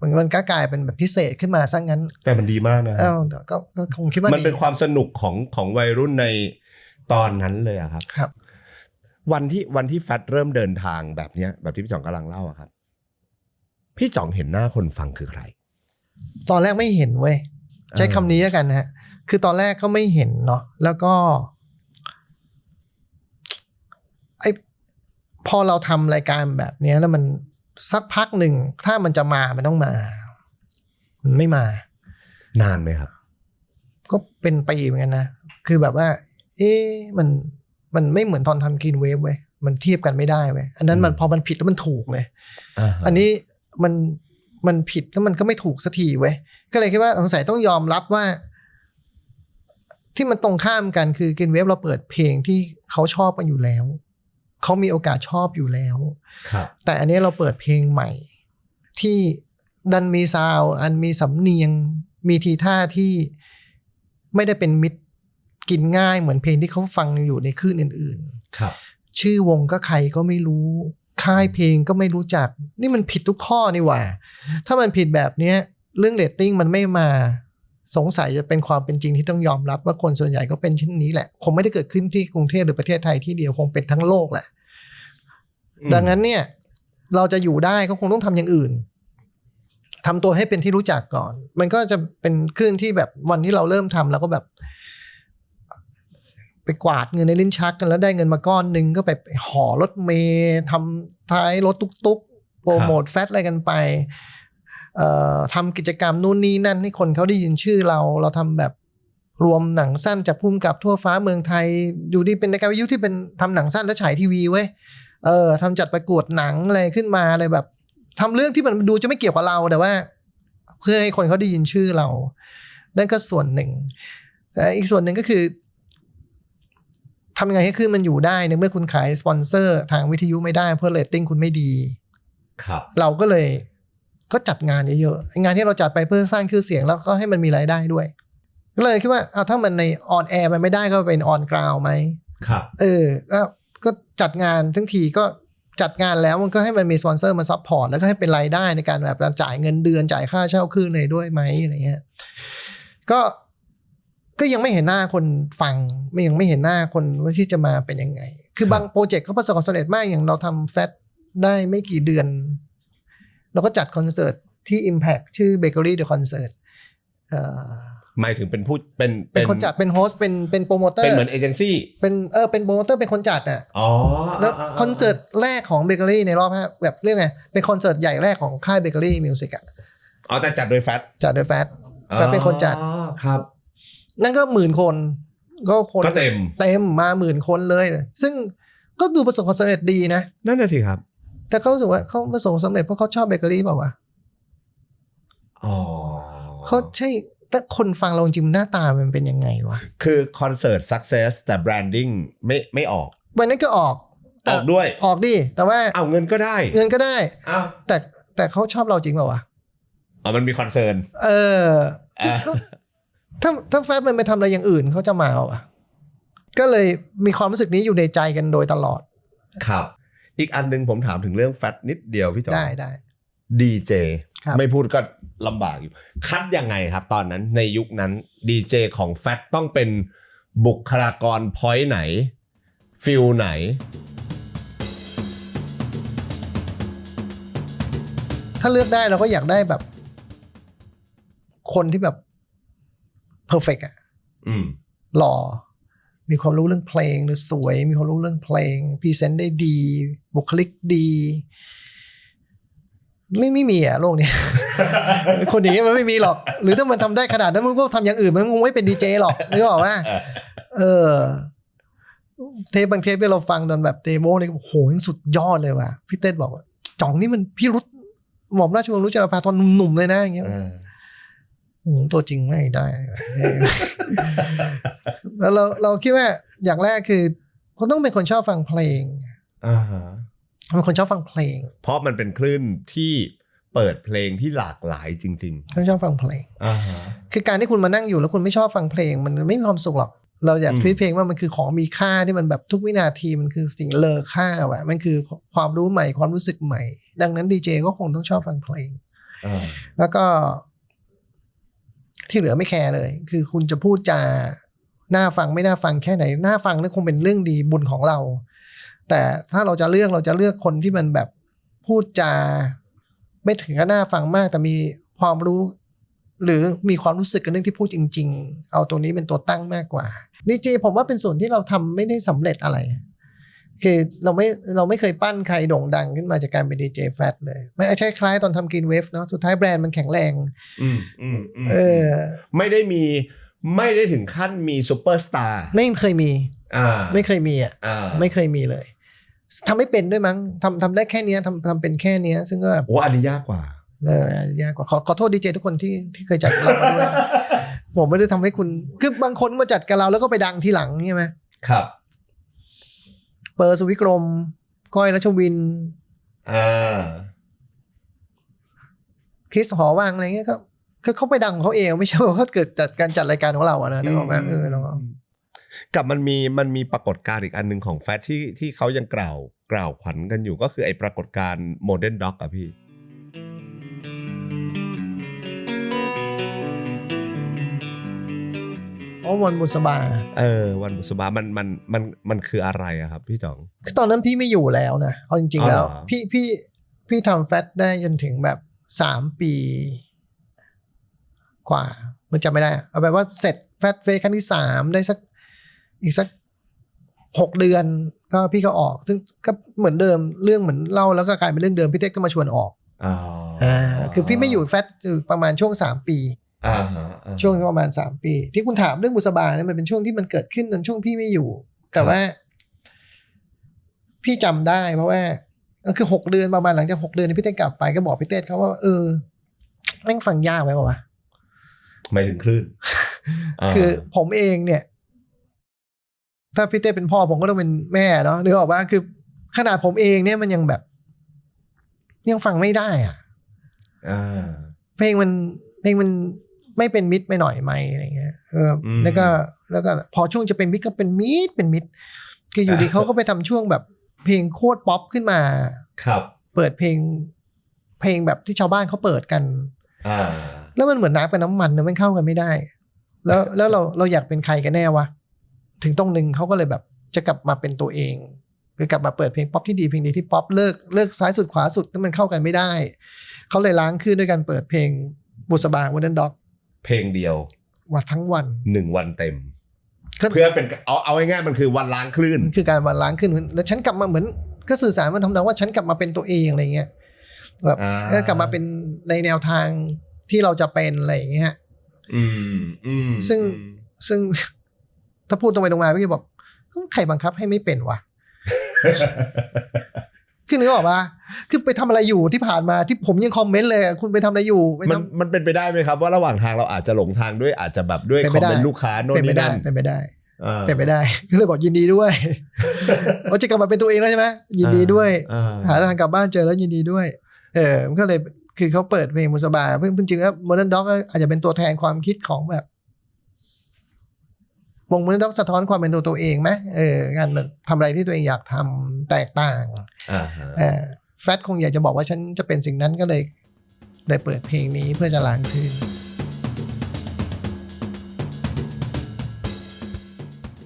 มันก็กลายเป็นแบบพิเศษขึ้นมาซะงั้นแต่มันดีมากนะก็คงคิดว่ามันเป็นความสนุกของวัยรุ่นในตอนนั้นเลยอะครับวันที่แฟตเริ่มเดินทางแบบเนี้ยแบบที่พี่จ่องกำลังเล่าอะครับพี่จ่องเห็นหน้าคนฟังคือใครตอนแรกไม่เห็นเว้ยใช้คำนี้แล้วกันนะฮะคือตอนแรกก็ไม่เห็นเนาะแล้วก็พอเราทำรายการแบบนี้แล้วมันสักพักหนึ่งถ้ามันจะมามันต้องมามันไม่มานานไหมครับก็เป็นปีเหมือนกันนะคือแบบว่ามันไม่เหมือนตอนทำกินเวฟเว้ยมันเทียบกันไม่ได้เว้ยอันนั้นมันพอมันผิดแล้วมันถูกเลยอันนี้มันผิดแล้วมันก็ไม่ถูกสักทีเว้ยก็เลยคิดว่าสงสัยต้องยอมรับว่าที่มันตรงข้ามกันคือกินเวฟเราเปิดเพลงที่เขาชอบกันอยู่แล้วเขามีโอกาสชอบอยู่แล้วแต่อันนี้เราเปิดเพลงใหม่ที่ดันมีซาวด์อันมีสำเนียงมีทีท่าที่ไม่ได้เป็นมิตรกินง่ายเหมือนเพลงที่เขาฟังอยู่ในคลื่นอื่นๆชื่อวงก็ใครก็ไม่รู้ค่ายเพลงก็ไม่รู้จักนี่มันผิดทุกข้อนี่หว่าถ้ามันผิดแบบนี้เรื่องเรตติ้งมันไม่มาสงสัยจะเป็นความเป็นจริงที่ต้องยอมรับว่าคนส่วนใหญ่ก็เป็นเช่นนี้แหละคงไม่ได้เกิดขึ้นที่กรุงเทพหรือประเทศไทยที่เดียวคงเป็นทั้งโลกแหละดังนั้นเนี่ยเราจะอยู่ได้ก็คงต้องทำอย่างอื่นทำตัวให้เป็นที่รู้จักก่อนมันก็จะเป็นคลื่นที่แบบวันที่เราเริ่มทำเราก็แบบไปกวาดเงินในลิ้นชักกันแล้วได้เงินมาก้อนนึงก็ไปห่อรถเมล์ทำท้ายรถตุ๊กๆโปรโมทแฟตอะไรกันไปทำกิจกรรมนู่นนี่นั่นให้คนเขาได้ยินชื่อเราทำแบบรวมหนังสั้นจากพุ่มกับทั่วฟ้าเมืองไทยอยู่ดีเป็นรายการวิทยุที่เป็นทำหนังสั้นและฉายทีวีเว้ยทำจัดประกวดหนังอะไรขึ้นมาอะไรแบบทำเรื่องที่มันดูจะไม่เกี่ยวกับเราแต่ว่าเพื่อให้คนเขาได้ยินชื่อเรานั่นก็ส่วนหนึ่งแต่อีกส่วนหนึ่งก็คือทำยังไงให้ขึ้นมันอยู่ได้ในเมื่อคุณขายสปอนเซอร์ทางวิทยุไม่ได้เพราะเรตติ้งคุณไม่ดีครับเราก็เลยก็จัดงานเยอะๆงานที่เราจัดไปเพื่อสร้างชื่อเสียงแล้วก็ให้มันมีรายได้ด้วยก็เลยคิดว่าถ้ามันในออนแอร์มันไม่ได้ก็เป็นออนกราวไหมครับก็จัดงานทั้งทีก็จัดงานแล้วมันก็ให้มันมีสปอนเซอร์มาซัพพอร์ตแล้วก็ให้เป็นรายได้ในการแบบจ่ายเงินเดือนจ่ายค่าเช่าคลื่นเลยด้วยไหมอะไรเงี้ยก็ยังไม่เห็นหน้าคนฟังยังไม่เห็นหน้าคนว่าที่จะมาเป็นยังไงคือบางโปรเจกต์เขาประสบความสำเร็จมากอย่างเราทำแฟตได้ไม่กี่เดือนเราก็จัดคอนเสิร์ตที่ Impact ชื่อ Bakery The Concert หมายถึงเป็นผู้เป็นคนจัดเป็นโฮสต์เป็นโปรโมเตอร์เป็นเหมือนเอเจนซี่เป็นโปรโมเตอร์เป็นคนจัดอ่ะแล้วคอนเสิร์ตแรกของ Bakery ในรอบแบบเรียกไงเป็นคอนเสิร์ตใหญ่แรกของค่าย Bakery Music อ่ะแต่จัดโดยแฟตเป็นคนจัดครับนั่นก็10,000 คนก็เต็มมา10,000 คนเลยซึ่งก็ดูประสบความสำเร็จดีนะนั่นแหละสิครับแต่เขารู้สึกว่าเขาประสบความสำเร็จเพราะเขาชอบเบเกอรี่เปล่าวะเขาใช่แต่คนฟังเราจริงหน้าตามันเป็นยังไงวะคือคอนเสิร์ต success แต่ branding ไม่ออกวันนั้นก็ออก ออกด้วย ออกดิแต่ว่า เอาเงินก็ได้ เงินก็ได้ เอา แต่เขาชอบเราจริงเปล่าวะ มันมีคอนเซิร์น ถ้าแฟตมันไปทำอะไรอย่างอื่นเขาจะมาเอาอะก็เลยมีความรู้สึกนี้อยู่ในใจกันโดยตลอด ครับ อีกอันนึงผมถามถึงเรื่องแฟตนิดเดียวพี่จอม ได้ ดีเจ ครับ ไม่พูดก็ลำบากอยู่คัดยังไงครับตอนนั้นในยุคนั้นดีเจของแฟตต้องเป็นบุคลากรพอยต์ไหนฟิลไหน ถ้าเลือกได้เราก็อยากได้แบบ คนที่แบบเพอร์เฟกต์อะ หล่อมีความรู้เรื่องเพลงหรือสวยมีความรู้เรื่องเพลงพรีเซนต์ได้ดีบุคลิกดีไม่มีอะโลกนี้ คนอย่างนี้มันไม่มีหรอกหรือถ้ามันทำได้ขนาดนั้นมึงก็ทำอย่างอื่นมันคงไม่เป็นดีเจหรอกนึกออกว่าบางเทปที่เราฟังตอนแบบเดโมเนี่ยโอ้โหสุดยอดเลยว่ะพี่เต้นบอกว่าจ่องนี่มันพี่รุธหม่อมราชวงศ์รุจรภาตอนหนุ่มๆเลยนะอย่างเงี้ยตัวจริงไม่ได้ แล้วเราคิดว่าอย่างแรกคือเขาต้องเป็นคนชอบฟังเพลงเป็นคนชอบฟังเพลงเพราะมันเป็นคลื่นที่เปิดเพลงที่หลากหลายจริงๆเขาชอบฟังเพลงคือการที่คุณมานั่งอยู่แล้วคุณไม่ชอบฟังเพลงมันไม่มีความสุขหรอกเราอยากทวีตเพลงว่ามันคือของมีค่าที่มันแบบทุกวินาทีมันคือสิ่งเลอค่าว่ะมันคือความรู้ใหม่ความรู้สึกใหม่ดังนั้นดีเจก็คงต้องชอบฟังเพลงแล้วก็ที่เหลือไม่แคร์เลยคือคุณจะพูดจาน่าฟังไม่น่าฟังแค่ไหนน่าฟังนั่นคงเป็นเรื่องดีบุญของเราแต่ถ้าเราจะเลือกคนที่มันแบบพูดจาไม่ถึงกับน่าฟังมากแต่มีความรู้หรือมีความรู้สึกกับเรื่องที่พูดจริงๆเอาตรงนี้เป็นตัวตั้งมากกว่าดีเจผมว่าเป็นส่วนที่เราทำไม่ได้สำเร็จอะไรคือเราไม่เคยปั้นใครโด่งดังขึ้นมาจากการเป็นดีเจแฟตเลยไม่ใช่คล้ายตอนทำกรีนเวฟเนาะสุดท้ายแบรนด์มันแข็งแรงไม่ได้ถึงขั้นมีซูเปอร์สตาร์ไม่เคยมีไม่เคยมีไม่เคยมีเลยทำไม่เป็นด้วยมั้งทำได้แค่นี้ทำเป็นแค่นี้ซึ่งก็แบบอันนี้ยากกว่ายากกว่าขอโทษดีเจทุกคนที่เคยจัดเราด้วย ผมไม่ได้ทำให้คุณคือบางคนมาจัดกับเราแล้วก็ไปดังทีหลังใช่ไหมครับเปอร์สุวิกรมก้อยรัชวินคริสหอวังอะไรเงี้ยก็คือเขาไปดังเขาเองไม่ใช่ว่าเขาเกิดจากการจัดรายการของเราอะนะนึกออกไหมเรากับมันมีปรากฏการณ์อีกอันนึงของแฟชที่เขายังกล่าวขวัญกันอยู่ก็คือไอ้ปรากฏการณ์โมเดิร์นด็อกอะพี่วันบุษบาวันบุษบามันคืออะไรอะครับพี่จ๋องคือตอนนั้นพี่ไม่อยู่แล้วนะเอาจริงๆแล้วพี่ทำแฟตได้จนถึงแบบ3 ปีกว่ามันจำไม่ได้เอาแบบว่าเสร็จแฟตเฟสครั้งที่3ได้อีกสัก6 เดือนก็พี่ก็ออกซึ่งก็เหมือนเดิมเรื่องเหมือนเล่าแล้วก็กลายเป็นเรื่องเดิมพี่เต้ก็มาชวนออกคือพี่ไม่อยู่แฟตประมาณช่วง3 ปีช่วงประมาณ3 ปีที่คุณถามเรื่องบุษบาเนี่ยมันเป็นช่วงที่มันเกิดขึ้นตอนช่วงพี่ไม่อยู่แต่ว่าพี่จำได้เพราะว่าคือ6 เดือนประมาณหลังจาก6 เดือนพี่เต้กลับไปก็บอกพี่เต้เขาว่าแม่งฟังยากไหมวะไม่ถึงคลื่น คือผมเองเนี่ยถ้าพี่เต้เป็นพ่อผมก็ต้องเป็นแม่เนาะนึกออกว่าคือขนาดผมเองเนี่ยมันยังแบบยังฟังไม่ได้อ่ะเพลงมันไม่เป็นมิตรไปหน่อยไหมอะไรเงี้ยแล้วก็พอช่วงจะเป็นมิตรก็เป็นมิตรคืออยู่ดีเขาก็ไปทำช่วงแบบเพลงโคตรป๊อปขึ้นมาครับเปิดเพลงแบบที่ชาวบ้านเขาเปิดกันแล้วมันเหมือนน้ำกับน้ำมันมันเข้ากันไม่ได้แล้วเราอยากเป็นใครกันแน่วะถึงตรงนึงเขาก็เลยแบบจะกลับมาเป็นตัวเองคือกลับมาเปิดเพลงป๊อปที่ดีเพลงดีที่ป๊อปเลิกซ้ายสุดขวาสุดแล้วมันเข้ากันไม่ได้เขาเลยล้างขึ้นด้วยการเปิดเพลงบุษบาวันเดนด็อกเพลงเดียววัดทั้งวัน1 วันเต็มเพื่อเป็นเอาง่ายๆมันคือวันล้างคลื่นคือการวันล้างคลื่นแล้วฉันกลับมาเหมือนก็สื่อสารมันทำนองว่าฉันกลับมาเป็นตัวเองอะไรเงี้ยแบบกลับมาเป็นในแนวทางที่เราจะเป็นอะไรอย่างเงี้ยซึ่งถ้าพูดตรงไปตรงมาพี่บอกใครบังคับให้ไม่เป็นวะ คือนึกออกปะคือไปทำอะไรอยู่ที่ผ่านมาที่ผมยังคอมเมนต์เลยคุณไปทำอะไรอยู่มันเป็นไปได้ไหมครับว่าระหว่างทางเราอาจจะหลงทางด้วยอาจจะแบบด้วยคอมเมนต์ลูกค้าโน่นนี่นั่นเป็นไปได้ เป็นไปได้ ก็เลยบอกยินดีด้วย ว่าจะกลับมาเป็นตัวเองแล้วใช่ไหมยินดีด้วยหาทางกลับบ้านเจอแล้วยินดีด้วยมันก็เลยคือเขาเปิดเพลงมุสบาเพิ่งจริงๆแล้วโมเดิร์นด็อกอาจจะเป็นตัวแทนความคิดของแบบวงโมเดิร์นด็อกสะท้อนความเป็นตัวเองไหมงานทำอะไรที่ตัวเองอยากทำแตกต่างแฟตคงอยากจะบอกว่าฉันจะเป็นสิ่งนั้นก็เลยเปิดเพลงนี้เพื่อจะล้างคืน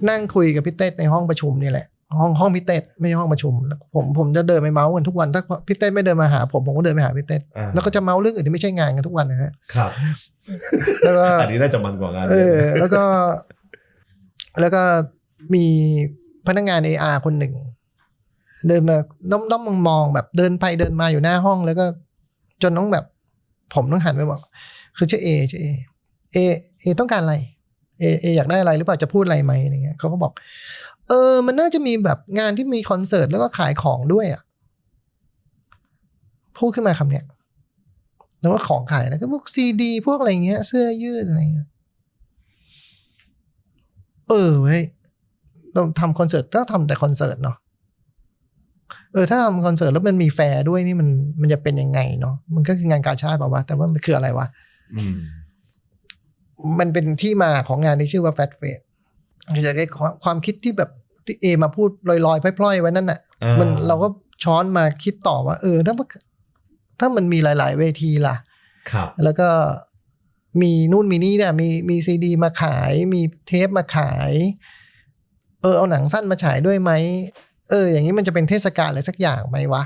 นั่งคุยกับพี่เต้ในห้องประชุมนี่แหละห้องพี่เต้ไม่ใช่ห้องประชุมผมจะเดินไปเมาส์กันทุกวันถ้าพี่เต้ไม่เดินมาหาผมก็เดินไปหาพี่เต้แล้วก็จะเมาส์เรื่องอื่นที่ไม่ใช่งานกันทุกวันนะฮะครับแล้วก็อันนี้น่าจะมันกว่างานแล้วก็มีพนักงาน AR คนหนึ่งเดินมาด้อมมองแบบเดินไปเดินมาอยู่หน้าห้องแล้วก็จนต้องแบบผมต้องหันไปบอกคือชื่อเอต้องการอะไรเออยากได้อะไรหรือเปล่าจะพูดอะไรไหมอะไรเงี้ยเขาก็บอกมันน่าจะมีแบบงานที่มีคอนเสิร์ตแล้วก็ขายของด้วยอ่ะพูดขึ้นมาคำเนี้ยแล้วว่าของขายแล้วก็พวกซีดีพวกอะไรเงี้ยเสื้อยืดอะไรเงี้ยเว้ยเราทำคอนเสิร์ตต้องทำแต่คอนเสิร์ตเนาะถ้าทำคอนเสิร์ตแล้วมันมีแฟร์ด้วยนี่มันจะเป็นยังไงเนาะมันก็คืองานกาชาดเปล่าวะแต่ว่ามันคืออะไรวะมันเป็นที่มาของงานที่ชื่อว่าแฟตเฟสจะได้ความคิดที่แบบที่เอมาพูดลอยๆพล่อยๆไว้นั่นน่ะมันเราก็ช้อนมาคิดต่อว่าถ้ามันมีหลายๆเวทีล่ะครับแล้วก็มีนู่นมีนี่เนี่ยมีซีดีมาขายมีเทปมาขายเอาหนังสั้นมาฉายด้วยไหมอย่างนี้มันจะเป็นเทศกาลอะไรสักอย่างไหมวะ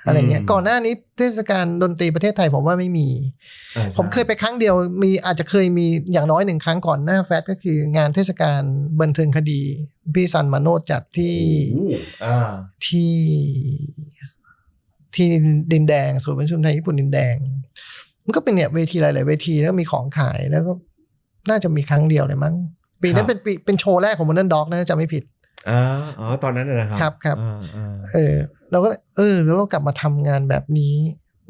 อะไรเงี้ยก่อนหน้านี้เทศกาลดนตรีประเทศไทยผมว่าไม่มีผมเคยไปครั้งเดียวอาจจะเคยมีอย่างน้อย1ครั้งก่อนหน้าแฟตก็คืองานเทศกาลบันเทิงคดีพี่ซันมาโนดจัดที่ดินแดงศูนย์ประชุมไทยญี่ปุ่นดินแดงมันก็เป็นเนี่ยเวทีหลายๆเวทีแล้วมีของขายแล้วก็น่าจะมีครั้งเดียวเลยมั้งปีนั้นเป็นโชว์แรกของ Modern Dog นะจะไม่ผิดตอนนั้นนะครับครับเราก็แล้วเรากลับมาทำงานแบบนี้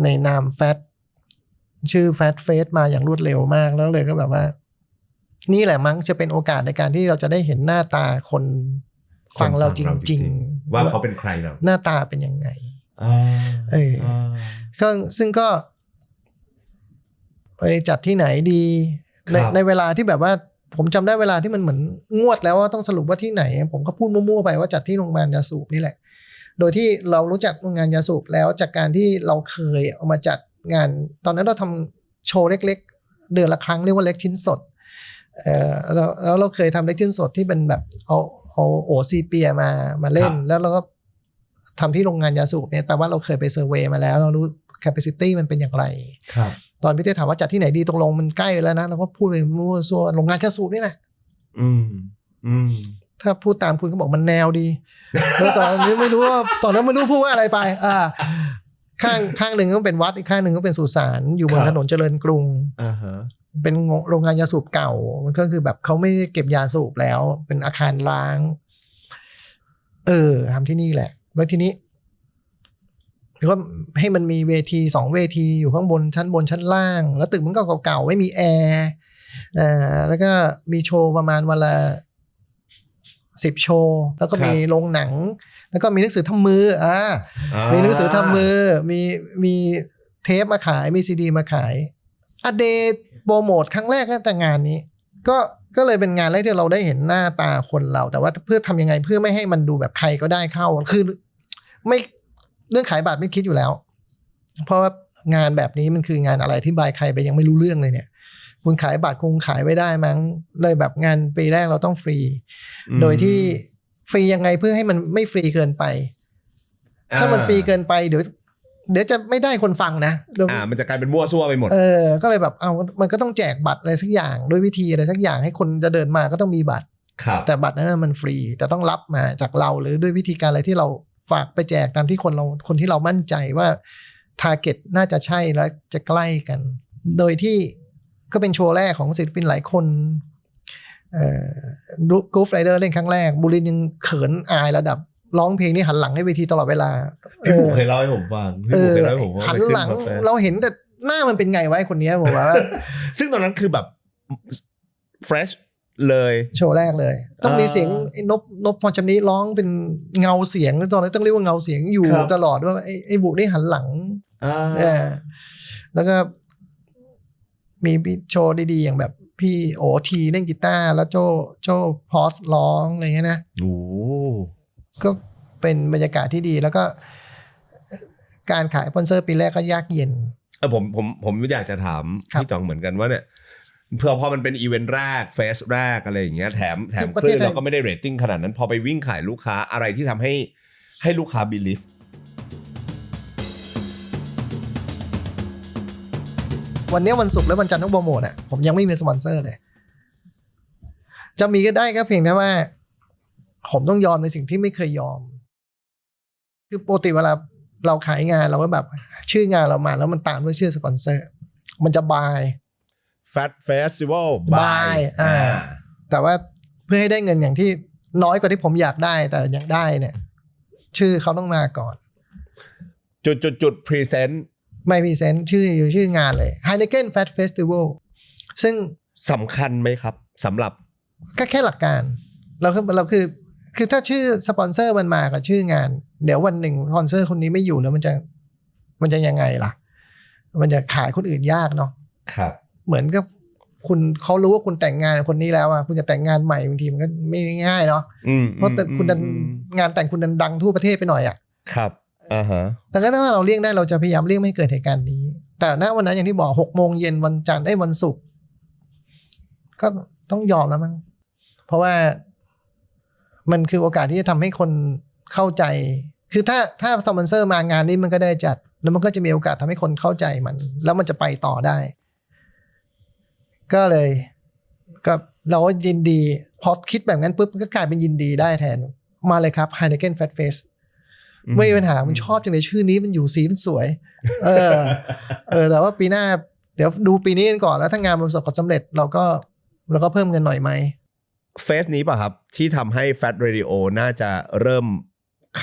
ในนามแฟตชื่อแฟตเฟสมาอย่างรวดเร็วมากแล้วเลยก็แบบว่านี่แหละมั้งจะเป็นโอกาสในการที่เราจะได้เห็นหน้าตาคนฟังเราจริงๆว่าเขาเป็นใครเนาะหน้าตาเป็นยังไงก็ซึ่งก็ไปจัดที่ไหนดีในเวลาที่แบบว่าผมจำได้เวลาที่มันเหมือนงวดแล้วว่าต้องสรุปว่าที่ไหนผมก็พูดมั่วๆไปว่าจัดที่โรงพยาบาลยาสูบนี่แหละโดยที่เรารู้จักโรงงานยาสูบแล้วจากการที่เราเคยเอามาจัดงานตอนนั้นเราทำโชว์เล็กๆเดือนละครั้งเรียกว่าเล็กชิ้นสดแล้วเราเคยทำเล็กชิ้นสดที่เป็นแบบเอาโอซีเปียมาเล่นแล้วเราก็ทำที่โรงงานยาสูบเนี่ยแปลว่าเราเคยไปเซอร์เวย์มาแล้วเรารู้ capacity มันเป็นอย่างไรตอนพี่เต้ถามว่าจัดที่ไหนดีตรงลงมันใกล้แล้วนะเราก็พูดไปมั่วซั่วโรงงานยาสูบนี่แหละถ้าพูดตามคุณก็บอกมันแนวดีแล้วตอนนี้ไม่รู้ว่าตอนนั้นไม่รู้พูดว่าอะไรไปข้างหนึ่งก็เป็นวัดอีกข้างหนึ่งก็เป็นสุสานอยู่บนถนนเจริญกรุงเป็นโรงงานยาสูบเก่ามันก็คือแบบเขาไม่เก็บยาสูบแล้วเป็นอาคารร้างทำที่นี่แหละแล้วทีนี้ก็ให้มันมีเวที2เวทีอยู่ข้างบนชั้นล่างแล้วตึกมันก็เก่าๆไม่มีแอร์แล้วก็มีโชว์ประมาณวันละ10โชว์แล้วก็มีโรงหนังแล้วก็มีหนังสือทำมือมีหนังสือทำมือมีเทปมาขายมีซีดีมาขายเดย์โปรโมทครั้งแรกตั้งแต่งานนี้ก็เลยเป็นงานแรกที่เราได้เห็นหน้าตาคนเราแต่ว่าเพื่อทำยังไงเพื่อไม่ให้มันดูแบบใครก็ได้เข้าคือไม่เรื่องขายบัตรไม่คิดอยู่แล้วเพราะว่างานแบบนี้มันคืองานอะไรที่บายใครไปยังไม่รู้เรื่องเลยเนี่ยคุณขายบัตรคงขายไม่ได้มั้งเลยแบบงานปีแรกเราต้องฟรีโดยที่ฟรียังไงเพื่อให้มันไม่ฟรีเกินไปถ้ามันฟรีเกินไปเดี๋ยวจะไม่ได้คนฟังนะมันจะกลายเป็นมั่วซั่วไปหมดก็เลยแบบมันก็ต้องแจกบัตรอะไรสักอย่างด้วยวิธีอะไรสักอย่างให้คนจะเดินมาก็ต้องมีบัตรแต่บัตรนั้นมันฟรีแต่ต้องรับมาจากเราหรือด้วยวิธีการอะไรที่เราฝากไปแจกตามที่คนที่เรามั่นใจว่าทาร์เก็ตน่าจะใช่และจะใกล้กันโดยที่ก็เป็นโชว์แรกของศิลปินหลายคนกู๊ฟไรเดอร์เล่นครั้งแรกบุรินยังเขินอายระดับร้องเพลงนี่หันหลังให้เวทีตลอดเวลาพี่บุ๊คเคยเล่าให้ผมฟังพี่บุ๊คเคยเล่าให้ผมหันหลังเราเห็นแต่หน้ามันเป็นไงวะคนนี้ผมว่า ซึ่งตอนนั้นคือแบบ fresh เลย โชว์แรกเลย ต้องมีเสียงไอ้นพพรชำนิร้องเป็นเงาเสียงตอนนั้นต้องเรียกว่าเงาเสียงอยู่ตลอดว่าไอ้บุได้หันหลังแล้วก็มีโชว์ดีๆอย่างแบบพี่โอทีเล่นกีตาร์แล้วโจพอสร้องอะไรเงี้ยนะก็เป็นบรรยากาศที่ดีแล้วก็การขายสปอนเซอร์ปีแรกก็ยากเย็นผมอยากจะถามพี่จองเหมือนกันว่าเนี่ยพอมันเป็นอีเวนต์แรกเฟสแรกอะไรอย่างเงี้ยแถมคลื่นเราก็ไม่ได้เรตติ้งขนาดนั้นพอไปวิ่งขายลูกค้าอะไรที่ทำให้ลูกค้า believe วันนี้วันศุกร์และวันจันทร์ต้องโปรโมทอ่ะผมยังไม่มีสปอนเซอร์เลยจะมีก็ได้ก็เพียงแต่ว่าผมต้องยอมในสิ่งที่ไม่เคยยอมคือปกติเวลาเราขายงานเราก็แบบชื่องานเรามาแล้วมันตามด้วยชื่อสปอนเซอร์มันจะบาย Fat Festival บายแต่ว่าเพื่อให้ได้เงินอย่างที่น้อยกว่าที่ผมอยากได้แต่ยังได้เนี่ยชื่อเขาต้องมาก่อนจุดพรีเซนต์ไม่พรีเซนต์ชื่องานเลย Heineken Fat Festival ซึ่งสำคัญไหมครับสำหรับก็แค่หลักการเราคือถ้าชื่อสปอนเซอร์มันมากับชื่องานเดี๋ยววันหนึ่งสปอนเซอร์คนนี้ไม่อยู่แล้วมันจะยังไงล่ะมันจะขายคนอื่นยากเนาะครับเหมือนกับคุณเขารู้ว่าคุณแต่งงานกับคนนี้แล้วอ่ะคุณจะแต่งงานใหม่บางทีมันก็ไม่ง่ายเนาะเพราะคุณดันงานแต่งคุณดังทั่วประเทศไปหน่อยอ่ะครับแต่ก็ถ้าเราเลี่ยงได้เราจะพยายามเลี่ยงไม่ให้เกิดเหตุการณ์นี้แต่ณวันนั้นอย่างที่บอก18:00 นวันจันทร์วันศุกร์ก็ต้องยอมแล้วมั้งเพราะว่ามันคือโอกาสที่จะทำให้คนเข้าใจคือถ้าสปอนเซอร์มางานนี้มันก็ได้จัดแล้วมันก็จะมีโอกาสทำให้คนเข้าใจมันแล้วมันจะไปต่อได้ก็เลยก็เราก็ยินดีพอคิดแบบนั้นปุ๊บก็กลายเป็นยินดีได้แทนมาเลยครับ Heineken Fat Fest ไม่มีปัญหามันชอบจังเลยชื่อนี้มันอยู่สีมันสวยแต่ว่าปีหน้าเดี๋ยวดูปีนี้กันก่อนแล้วถ้างานมันประสบความสำเร็จเราก็เพิ่มเงินหน่อยไหมเฟสนี้ป่ะครับที่ทำให้ Fat Radio น่าจะเริ่ม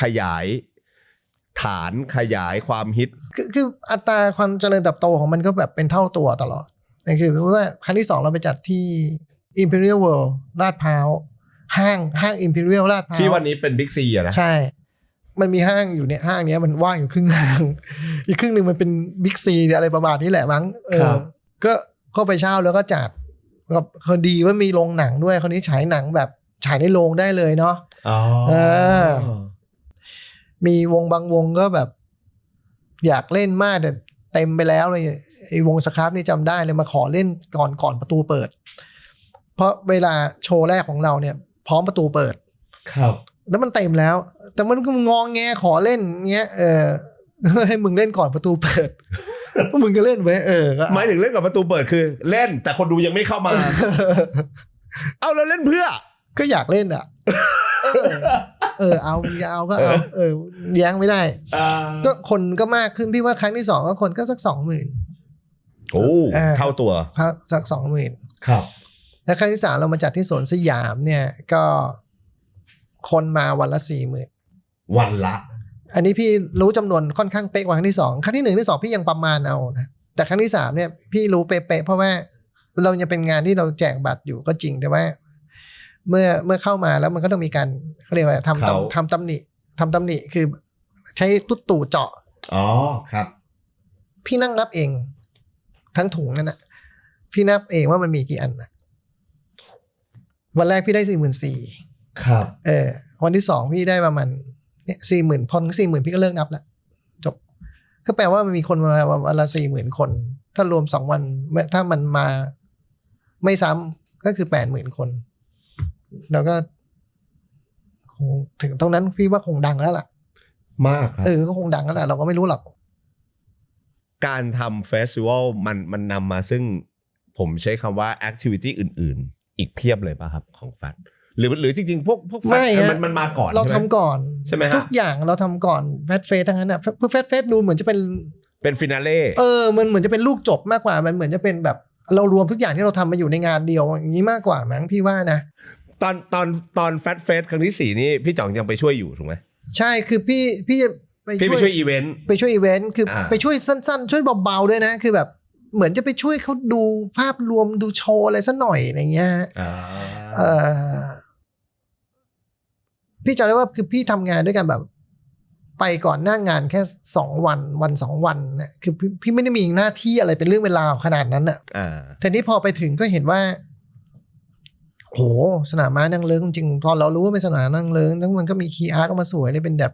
ขยายฐานขยายความฮิตคืออัตราความเจริญเติบโตของมันก็แบบเป็นเท่าตัวตลอดนี่คือว่าครั้งที่2เราไปจัดที่ Imperial World ลาดพร้าวห้าง Imperial ลาดพร้าวที่วันนี้เป็น Big C อ่ะนะใช่มันมีห้างอยู่เนี่ยห้างเนี้ยมันว่างอยู่ครึ่งห้างอีกครึ่งนึงมันเป็น Big C อะไรประมาณนี้แหละมั้งก็ไปเช่าแล้วก็จัดก็คนดีว่ามีโรงหนังด้วยคนนี้ฉายหนังแบบฉายในโรงได้เลยเนาะมีวงบางวงก็แบบอยากเล่นมากแต่เต็มไปแล้วเลยไอ้วงสครับนี่จำได้เลยมาขอเล่นก่อนประตูเปิดเพราะเวลาโชว์แรกของเราเนี่ยพร้อมประตูเปิดครับแล้วมันเต็มแล้วแต่มันก็งองแงขอเล่นเงี้ยให้มึงเล่นก่อนประตูเปิดมึงก็เล่นไว้หมายถึงเล่นก่อนประตูเปิดคือเล่นแต่คนดูยังไม่เข้ามาเอาแล้วเล่นเพื่อก็อยากเล่นอ่ะเอาก็เอาแย้งไม่ได้ก็คนก็มากขึ้นพี่ว่าครั้งที่2ก็คนก็สัก 20,000 โอ้เท่าตัวสัก 20,000 ครับแล้วครั้งที่3เรามาจัดที่สวนสยามเนี่ยก็คนมาวันละ 40,000 วันละอันนี้พี่รู้จำนวนค่อนข้างเป๊ะกว่าครั้งที่2ครั้งที่1ที่2พี่ยังประมาณเอานะแต่ครั้งที่3เนี่ยพี่รู้เป๊ะๆเพราะว่าเรายังเป็นงานที่เราแจกบัตรอยู่ก็จริงแต่ว่าเมื่อเข้ามาแล้วมันก็ต้องมีการเขาเรียกว่าทำตำหนิคือใช้ตุ๊ดตู่เจาะครับพี่นั่งนับเองทั้งถุงนั่นนะพี่นับเองว่ามันมีกี่อันนะวันแรกพี่ได้ 44,000 ครับวันที่2พี่ได้ประมาณเนี่ย 40,000 พอถึง 40,000 พี่ก็เลิกนับแล้วจบก็แปลว่ามันมีคนมาวันละ 40,000 คนถ้ารวม2วันถ้ามันมาไม่ซ้ำก็คือ 80,000 คนแล้วก็ถึงตรงนั้นพี่ว่าคงดังแล้วล่ะมากครับก็คงดังแล้วแหละเราก็ไม่รู้หรอกการทำเฟสติวัลมันนำมาซึ่งผมใช้คำว่าแอคทิวิตี้อื่นๆอีกเพียบเลยป่ะครับของแฟตหรือจริงๆพวกแฟตมันมาก่อนเราทำก่อนใช่ไหมทุกอย่างเราทำก่อนแฟตเฟสทั้งนั้นอ่ะแฟตดูเหมือนจะเป็นฟินาเล่มันเหมือนจะเป็นลูกจบมากกว่ามันเหมือนจะเป็นแบบเรารวมทุกอย่างที่เราทำมาอยู่ในงานเดียวอย่างนี้มากกว่ามั้งพี่ว่านะตอนแฟตเฟสครั้งที่4นี่พี่จ่องยังไปช่วยอยู่ถูกไหมใช่คือพี่ไปช่วยอีเวนต์คือไปช่วยอีเวนต์คือไปช่วยสั้นๆช่วยเบาๆด้วยนะคือแบบ เหมือนจะไปช่วยเขาดูภาพรวมดูโชว์อะไรสักหน่อยอะไรเงี้ยพี่จำได้ว่าคือพี่ทำงานด้วยกันแบบไปก่อนหน้างานแค่2 วัน 2 วันเนี่ยคือพี่ไม่ได้มีหน้าที่อะไรเป็นเรื่องเวลาขนาดนั้นอ่ะทีนี้พอไปถึงก็เห็นว่าโหสนามม้านั่งเลิ้งจริงพอเรารู้ว่าเป็นสนามนั่งเลิ้งแล้วมันก็มีคีย์อาร์ตออกมาสวยเลยเป็นแบบ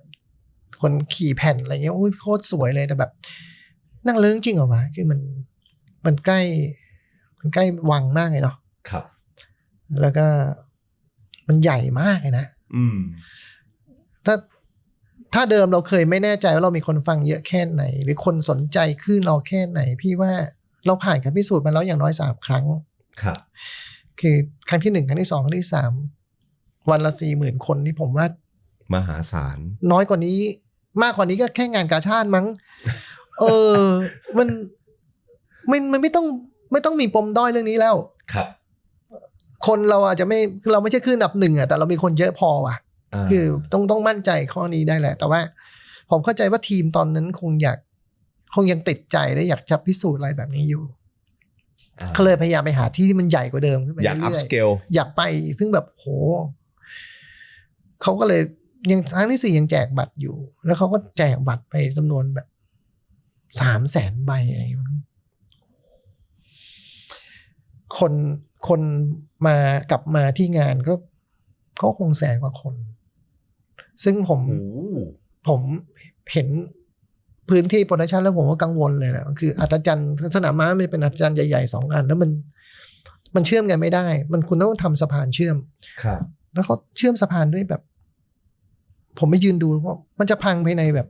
คนขี่แผ่นอะไรเงี้ยโอ้ยโคตรสวยเลยแต่แบบนั่งเลิ้งจริงเหรอวะคือมันใกล้วังมากเลยเนาะครับแล้วก็มันใหญ่มากเลยนะถ้าเดิมเราเคยไม่แน่ใจว่าเรามีคนฟังเยอะแค่ไหนหรือคนสนใจคลื่นเราแค่ไหนพี่ว่าเราผ่านการพิสูจน์มาแล้วอย่างน้อย3 ครั้งครับคือครั้งที่1ครั้งที่2ครั้งที่3วันละ 40,000 คนนี่ผมว่ามหาศาลน้อยกว่านี้มากกว่านี้ก็แค่งานกาชาดมั้งมันไม่ต้องมีปมด้อยเรื่องนี้แล้วครับคนเราอาจจะเราไม่ใช่คลื่นอันดับ1อ่ะแต่เรามีคนเยอะพอว่ะคือต้องมั่นใจข้อนี้ได้แหละแต่ว่าผมเข้าใจว่าทีมตอนนั้นคงยังติดใจและอยากจะพิสูจน์อะไรแบบนี้อยู่ก็เลยพยายามไปหาที่ที่มันใหญ่กว่าเดิมขึ้นไปเรื่อยๆอยากอัพสเกลอยากไปซึ่งแบบโหเขาก็เลยยังครั้งที่4ยังแจกบัตรอยู่แล้วเขาก็แจกบัตรไปจำนวนแบบ300,000 ใบอะไรอย่างเงี้ยคนมากลับมาที่งานก็คง100,000 กว่าคนซึ่งผมเห็นพื้นที่โปรดักชันแล้วผมก็กังวลเลยแหละคืออัศจรรย์สนามม้ามันเป็นอัศจรรย์ใหญ่ๆ2 อันแล้วมันเชื่อมกันไม่ได้คุณต้องทำสะพานเชื่อมครับแล้วเขาเชื่อมสะพานด้วยแบบผมไปยืนดูว่ามันจะพังภายในแบบ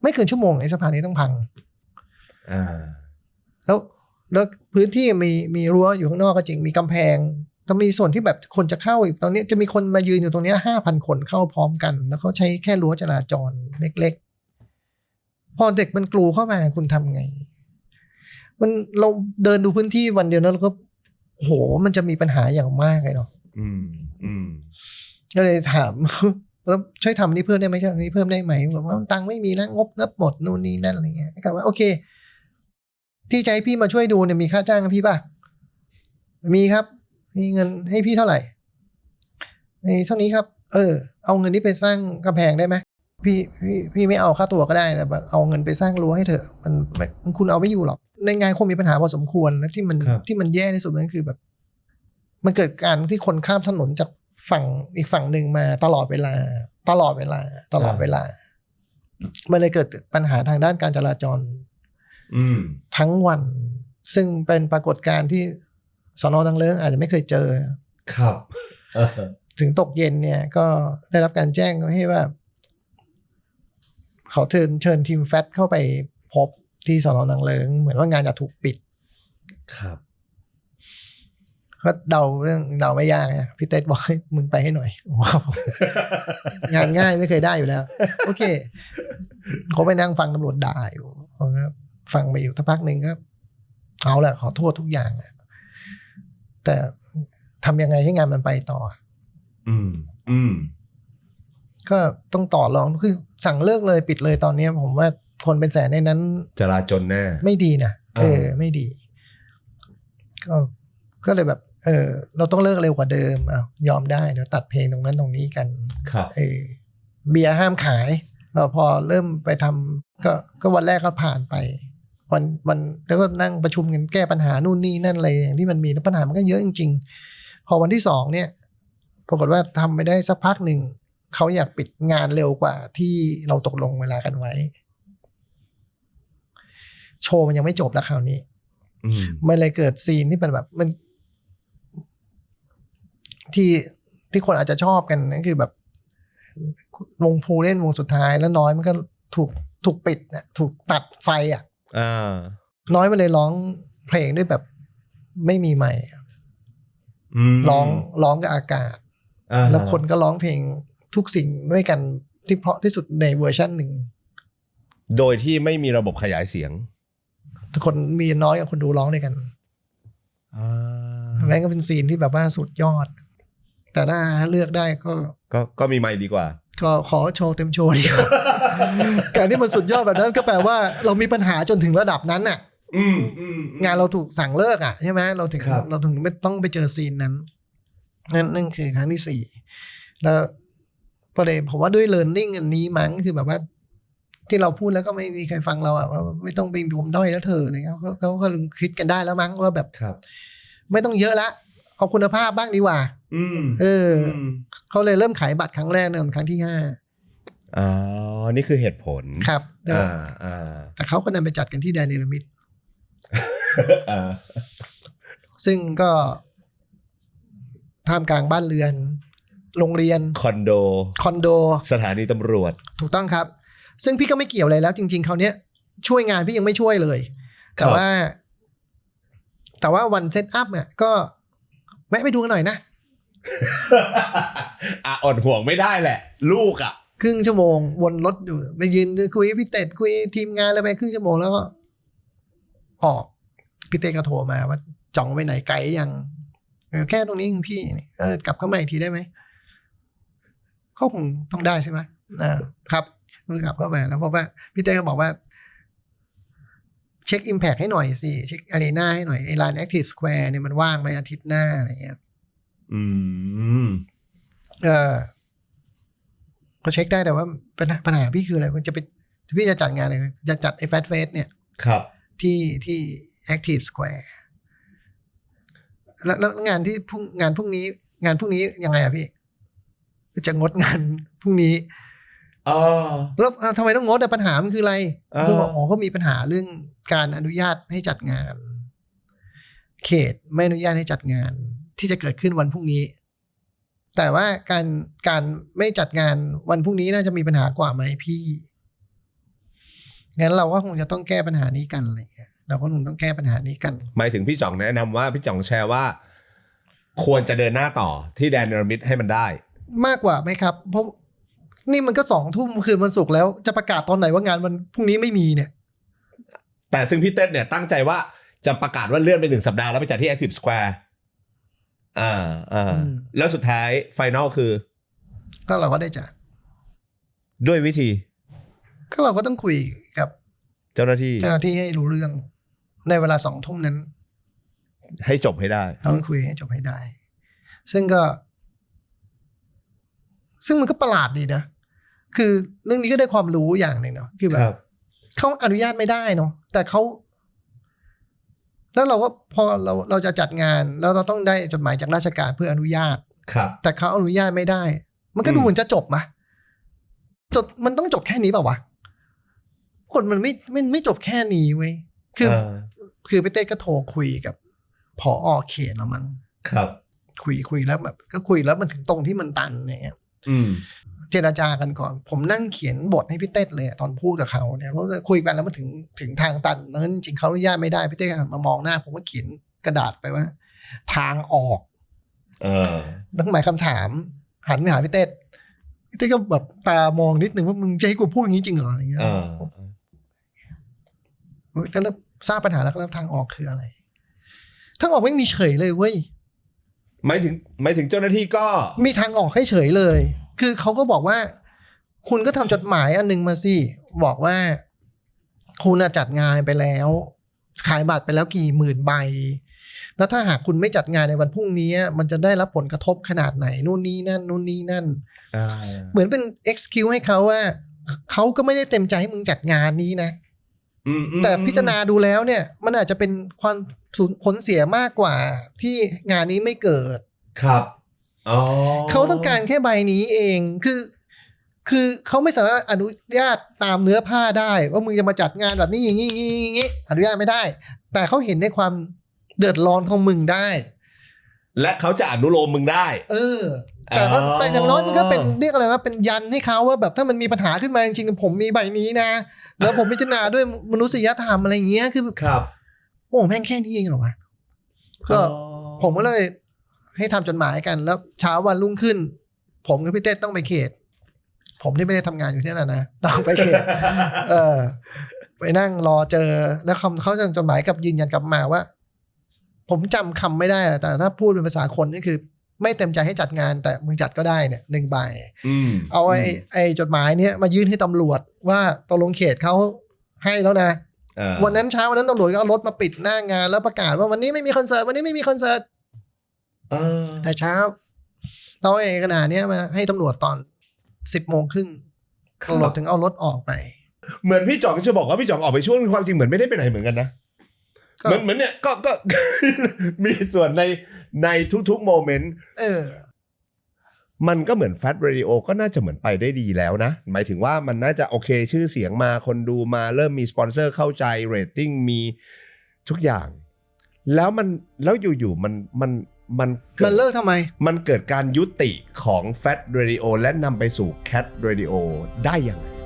ไม่เกินชั่วโมงไอ้สะพานนี้ต้องพังแล้วพื้นที่มีรั้วอยู่ข้างนอกก็จริงมีกำแพงจะมีส่วนที่แบบคนจะเข้าอีกตอนนี้จะมีคนมายืนอยู่ตรงนี้ 5,000 คนเข้าพร้อมกันแล้วเขาใช้แค่รั้วจราจรเล็กๆพอเด็กมันกลูเข้ามาคุณทำไงเราเดินดูพื้นที่วันเดียวแล้วเราก็โหมันจะมีปัญหาอย่างมากเลยเนาะก็เลยถามแล้วช่วยทำนี้เพิ่มได้ไหมครับนี้เพิ่มได้ไหมบอกว่าตังค์ไม่มีแล้วงบหมดนู่นนี่นั่นอะไรเงี้ยก็ว่าโอเคที่ใจพี่มาช่วยดูเนี่ยมีค่าจ้างพี่ป่ะมีครับมีเงินให้พี่เท่าไหร่เท่านี้ครับเอาเงินนี้ไปสร้างกำแพงได้ไหมพี่ไม่เอาค่าตัวก็ได้แต่แบบเอาเงินไปสร้างรั้วให้เถอะมันคุณเอาไม่อยู่หรอกในงานคงมีปัญหาพอสมควรและที่มันแย่ที่สุดนั่นคือแบบมันเกิดการที่คนข้ามถนนจากฝั่งอีกฝั่งหนึ่งมาตลอดเวลามันเลยเกิดปัญหาทางด้านการจราจรทั้งวันซึ่งเป็นปรากฏการณ์ที่สน.นางเลิ้งอาจจะไม่เคยเจอครับถึงตกเย็นเนี่ยก็ได้รับการแจ้งให้ว่าเขาเชิญทีมแฟตเข้าไปพบที่สน.นางเลิ้งเหมือนว่างานจะถูกปิดครับก็เดาไม่ยากนะพี่เต้บอกให้มึงไปให้หน่อยว้าวงานง่ายไม่เคยได้อยู่แล้วโอเคเขาไปนั่งฟังตำรวจด่าอยู่ครับฟังไปอยู่สักพักหนึ่งก็เอาแหละขอโทษทุกอย่างแต่ทำยังไงให้งานมันไปต่อก็ต้องต่อรองคือสั่งเลิกเลยปิดเลยตอนนี้ผมว่าคนเป็นแสนในนั้นจลาจลแน่ไม่ดีนะไม่ดีก็เลยแบบเราต้องเลิกเร็วกว่าเดิมยอมได้เดี๋ยวตัดเพลงตรงนั้นตรงนี้กันครับเบียร์ห้ามขายพอเริ่มไปทำก็วันแรกก็ผ่านไปวันแล้วก็นั่งประชุมกันแก้ปัญหานู่นนี่นั่นอะไรอย่างที่มันมีปัญหามันก็เยอะจริงๆพอวันที่2เนี่ยปรากฏว่าทำไปได้สักพักหนึ่งเขาอยากปิดงานเร็วกว่าที่เราตกลงเวลากันไว้โชว์มันยังไม่จบแล้วคราวนี้มันเลยเกิดซีนที่เป็นแบบมันที่คนอาจจะชอบกันนั่นคือแบบวงพูเล่นวงสุดท้ายแล้วน้อยมันก็ถูกปิดนะถูกตัดไฟน้อยมันเลยร้องเพลงด้วยแบบไม่มีไมค์ร้องกับอากาศแล้วคนก็ร้องเพลงทุกสิ่งด้วยกันที่เพราะที่สุดในเวอร์ชันหนึ่งโดยที่ไม่มีระบบขยายเสียงทุกคนมีน้อยกับคนดูร้องด้วยกันแม้ก็เป็นซีนที่แบบว่าสุดยอดแต่ถ้าเลือกได้ก็มีไมค์ดีกว่าก็ขอโชว์เต็มโชว์ดีกว่าการที่มันสุดยอดแบบนั้นก็แปลว่าเรามีปัญหาจนถึงระดับนั้นน่ะ งานเราถูกสั่งเลิกอ่ะใช่ไหมเราถึง ครับ ไม่ต้องไปเจอซีนนั้นนั่นคือครั้งที่ 4แล้วประเด็นผมว่าด้วย learning อันนี้มั้งคือแบบว่าที่เราพูดแล้วก็ไม่มีใครฟังเราอ่ะว่าไม่ต้องไปรวมด้อยแล้วเธออะไรเงี้ยเขาก็คิดกันได้แล้วมั้งว่าแบบ ครับ ไม่ต้องเยอะละเอาคุณภาพบ้างดีกว่าเขาเลยเริ่มขายบัตรครั้งแรกในครั้งที่ 5 อ๋อนี่คือเหตุผล ครับ อ่า แต่เขาก็นำไปจัดกันที่แดนเนลมิด อ่า ซึ่งก็ท่ามกลางบ้านเรือนโรงเรียน คอนโดสถานีตำรวจ ถูกต้องครับซึ่งพี่ก็ไม่เกี่ยวอะไรแล้วจริงๆคราวเนี้ยช่วยงานพี่ยังไม่ช่วยเลยแต่ว่าวันเซตอัพเนี่ยก็แวะไปดูกันหน่อยนะ อดห่วงไม่ได้แหละ ลูกอ่ะ ครึ่งชั่วโมงวนรถอยู่ไปยืนคุยพี่เต็ดคุยทีมงานอะไรไปครึ่งชั่วโมงแล้วก็ออกพี่เต็ดก็โทรมาว่าจ่องไปไหนไกลยังแค่ตรงนี้พี่กลับเข้ามาอีกทีได้ไหมเขาคงต้องได้ใช่ไหมครับกลับเข้ามาแล้วเพราะว่าพี่เต้ก็บอกว่าเช็ค Impact ให้หน่อยสิเช็ค Arena ให้หน่อยไอ้ Line Active Square เนี่ยมันว่างไหมอาทิตย์หน้าอะไรเงี้ยก็เช็คได้แต่ว่าปัญหาพี่คืออะไรมันจะไปพี่จะจัดงานอะไรจะจัดไอ้ Fat Fest เนี่ย ครับ ที่ Active Square แล้วงานพรุ่งนี้ยังไงอะพี่จะงดงานพรุ่งนี้แล้วทำไมต้องงดแต่ปัญหามันคืออะไรคือบอกเขามีปัญหาเรื่องการอนุญาตให้จัดงานเขตไม่อนุญาตให้จัดงานที่จะเกิดขึ้นวันพรุ่งนี้แต่ว่าการไม่จัดงานวันพรุ่งนี้น่าจะมีปัญหากว่าไหมพี่งั้นเราก็คงจะต้องแก้ปัญหานี้กันอะไรอย่างเงี้ยเราก็คงต้องแก้ปัญหานี้กันหมายถึงพี่จ่องแนะนำว่าพี่จ่องแชร์ว่าควรจะเดินหน้าต่อที่แดนเนลมิดให้มันได้มากกว่าไหมครับเพราะนี่มันก็2 ทุ่มคืนวันศุกร์แล้วจะประกาศตอนไหนว่างานวันพรุ่งนี้ไม่มีเนี่ยแต่ซึ่งพี่เต้นเนี่ยตั้งใจว่าจะประกาศว่าเลื่อนไป1 สัปดาห์แล้วไปจัดที่ Active Square แล้วสุดท้ายไฟนอลคือก็เราก็ได้จัดด้วยวิธีก็เราก็ต้องคุยกับเจ้าหน้าที่ให้รู้เรื่องในเวลา2 ทุ่มนั้นให้จบให้ได้เราต้องคุยให้จบให้ได้ซึ่งมันก็ประหลาดดีนะคือเรื่องนี้ก็ได้ความรู้อย่างหนึ่งเนาะคือแบบเขาอนุญาตไม่ได้เนาะแต่เขาแล้วเราก็พอเราจะจัดงานแล้วเราต้องได้จดหมายจากราชการเพื่ออนุญาตแต่เขาอนุญาตไม่ได้มันก็ดูเหมือนจะจบมะมันต้องจบแค่นี้เปล่าวะคนมันไม่จบแค่นี้เว้ยคือพี่เต้ก็โทรคุยกับผอ.เขตแล้วมั้งครับคุยแล้วแบบก็คุยแล้วมันถึงตรงที่มันตันเนี่ยเจรจากันก่อนผมนั่งเขียนบทให้พี่เต้เลยตอนพูดกับเขาเนี่ยเพราะคุยกันแล้วมันถึงทางตันนั้นจริงเขาอนุญาตไม่ได้พี่เต้มามองหน้าผมก็เขียนกระดาษไปว่าทางออกนั่นหมายคำถามหันไปหาพี่เต้ก็แบบตามองนิดนึงว่ามึงจะให้กูพูดอย่างนี้จริงเหรออะไรเงี้ยก็เริ่มทราบปัญหาแล้วทางออกคืออะไรทางออกไม่มีเฉยเลยเว้ยหมายถึงเจ้าหน้าที่ก็มีทางออกให้เฉยเลยคือเขาก็บอกว่าคุณก็ทำจดหมายอันนึงมาสิบอกว่าคุณจัดงานไปแล้วขายบัตรไปแล้วกี่หมื่นใบแล้วถ้าหากคุณไม่จัดงานในวันพรุ่งนี้มันจะได้รับผลกระทบขนาดไหนนู่นนี่นั่นเหมือนเป็น excuse ให้เขาว่าเขาก็ไม่ได้เต็มใจให้มึงจัดงานนี้นะแต่พิจารณาดูแล้วเนี่ยมันอาจจะเป็นความผลเสียมากกว่าที่งานนี้ไม่เกิดครับเขาต้องการแค่ใบนี้เองคือเขาไม่สามารถอนุญาตตามเนื้อผ้าได้ว่ามึงจะมาจัดงานแบบนี้อย่างนี้อนุญาตไม่ได้แต่เขาเห็นในความเดือดร้อนของมึงได้และเขาจะอนุโลมมึงได้แต่อย่างน้อยมันก็เป็นเรียกอะไรว่าเป็นยันให้เขาว่าแบบถ้ามันมีปัญหาขึ้นมาจริงๆผมมีใบนี้นะแล้วผมพิจารณาด้วยมนุษยธรรมอะไรอย่างเงี้ยคือครับโอ้แม่งแค่นี้เองเหรอวะก็ผมก็เลยให้ทำจดหมายกันแล้วเช้าวันรุ่งขึ้นผมกับพี่เต้ต้องไปเขตผมที่ไม่ได้ทำงานอยู่ที่นั่นนะต้องไปเขตไปนั่งรอเจอแล้วเขาจะจดหมายกับยืนยันกลับมาว่าผมจำคำไม่ได้แต่ถ้าพูดเป็นภาษาคนนี่คือไม่เต็มใจให้จัดงานแต่มึงจัดก็ได้เนี่ย1 ใบเอาไอ้จดหมายเนี้ยมายื่นให้ตำรวจว่าตกลงเขตเขาให้แล้วนะ วันนั้นเช้าวันนั้นตำรวจก็เอารถมาปิดหน้างานแล้วประกาศว่าวันนี้ไม่มีคอนเสิร์ตวันนี้ไม่มีคอนเสิร์ตแต่เช้าเราเองขนาดนี้มาให้ตำรวจตอน 10:30 ตำรวจถึงเอารถออกไป เหมือนพี่จ่องจะบอกว่าพี่จ่องออกไปช่วงความจริงเหมือนไม่ได้ไปไหนเหมือนกันนะเหมือนเนี่ยก็ มีส่วนในทุกๆโมเมนต์มันก็เหมือนแฟตเรดิโอก็น่าจะเหมือนไปได้ดีแล้วนะหมายถึงว่ามันน่าจะโอเคชื่อเสียงมาคนดูมาเริ่มมีสปอนเซอร์เข้าใจเรตติ้งมีทุกอย่างแล้วอยู่ๆมันเลิกทำไมมันเกิดการยุติของแฟตเรดิโอและนำไปสู่แคทเรดิโอได้ยังไง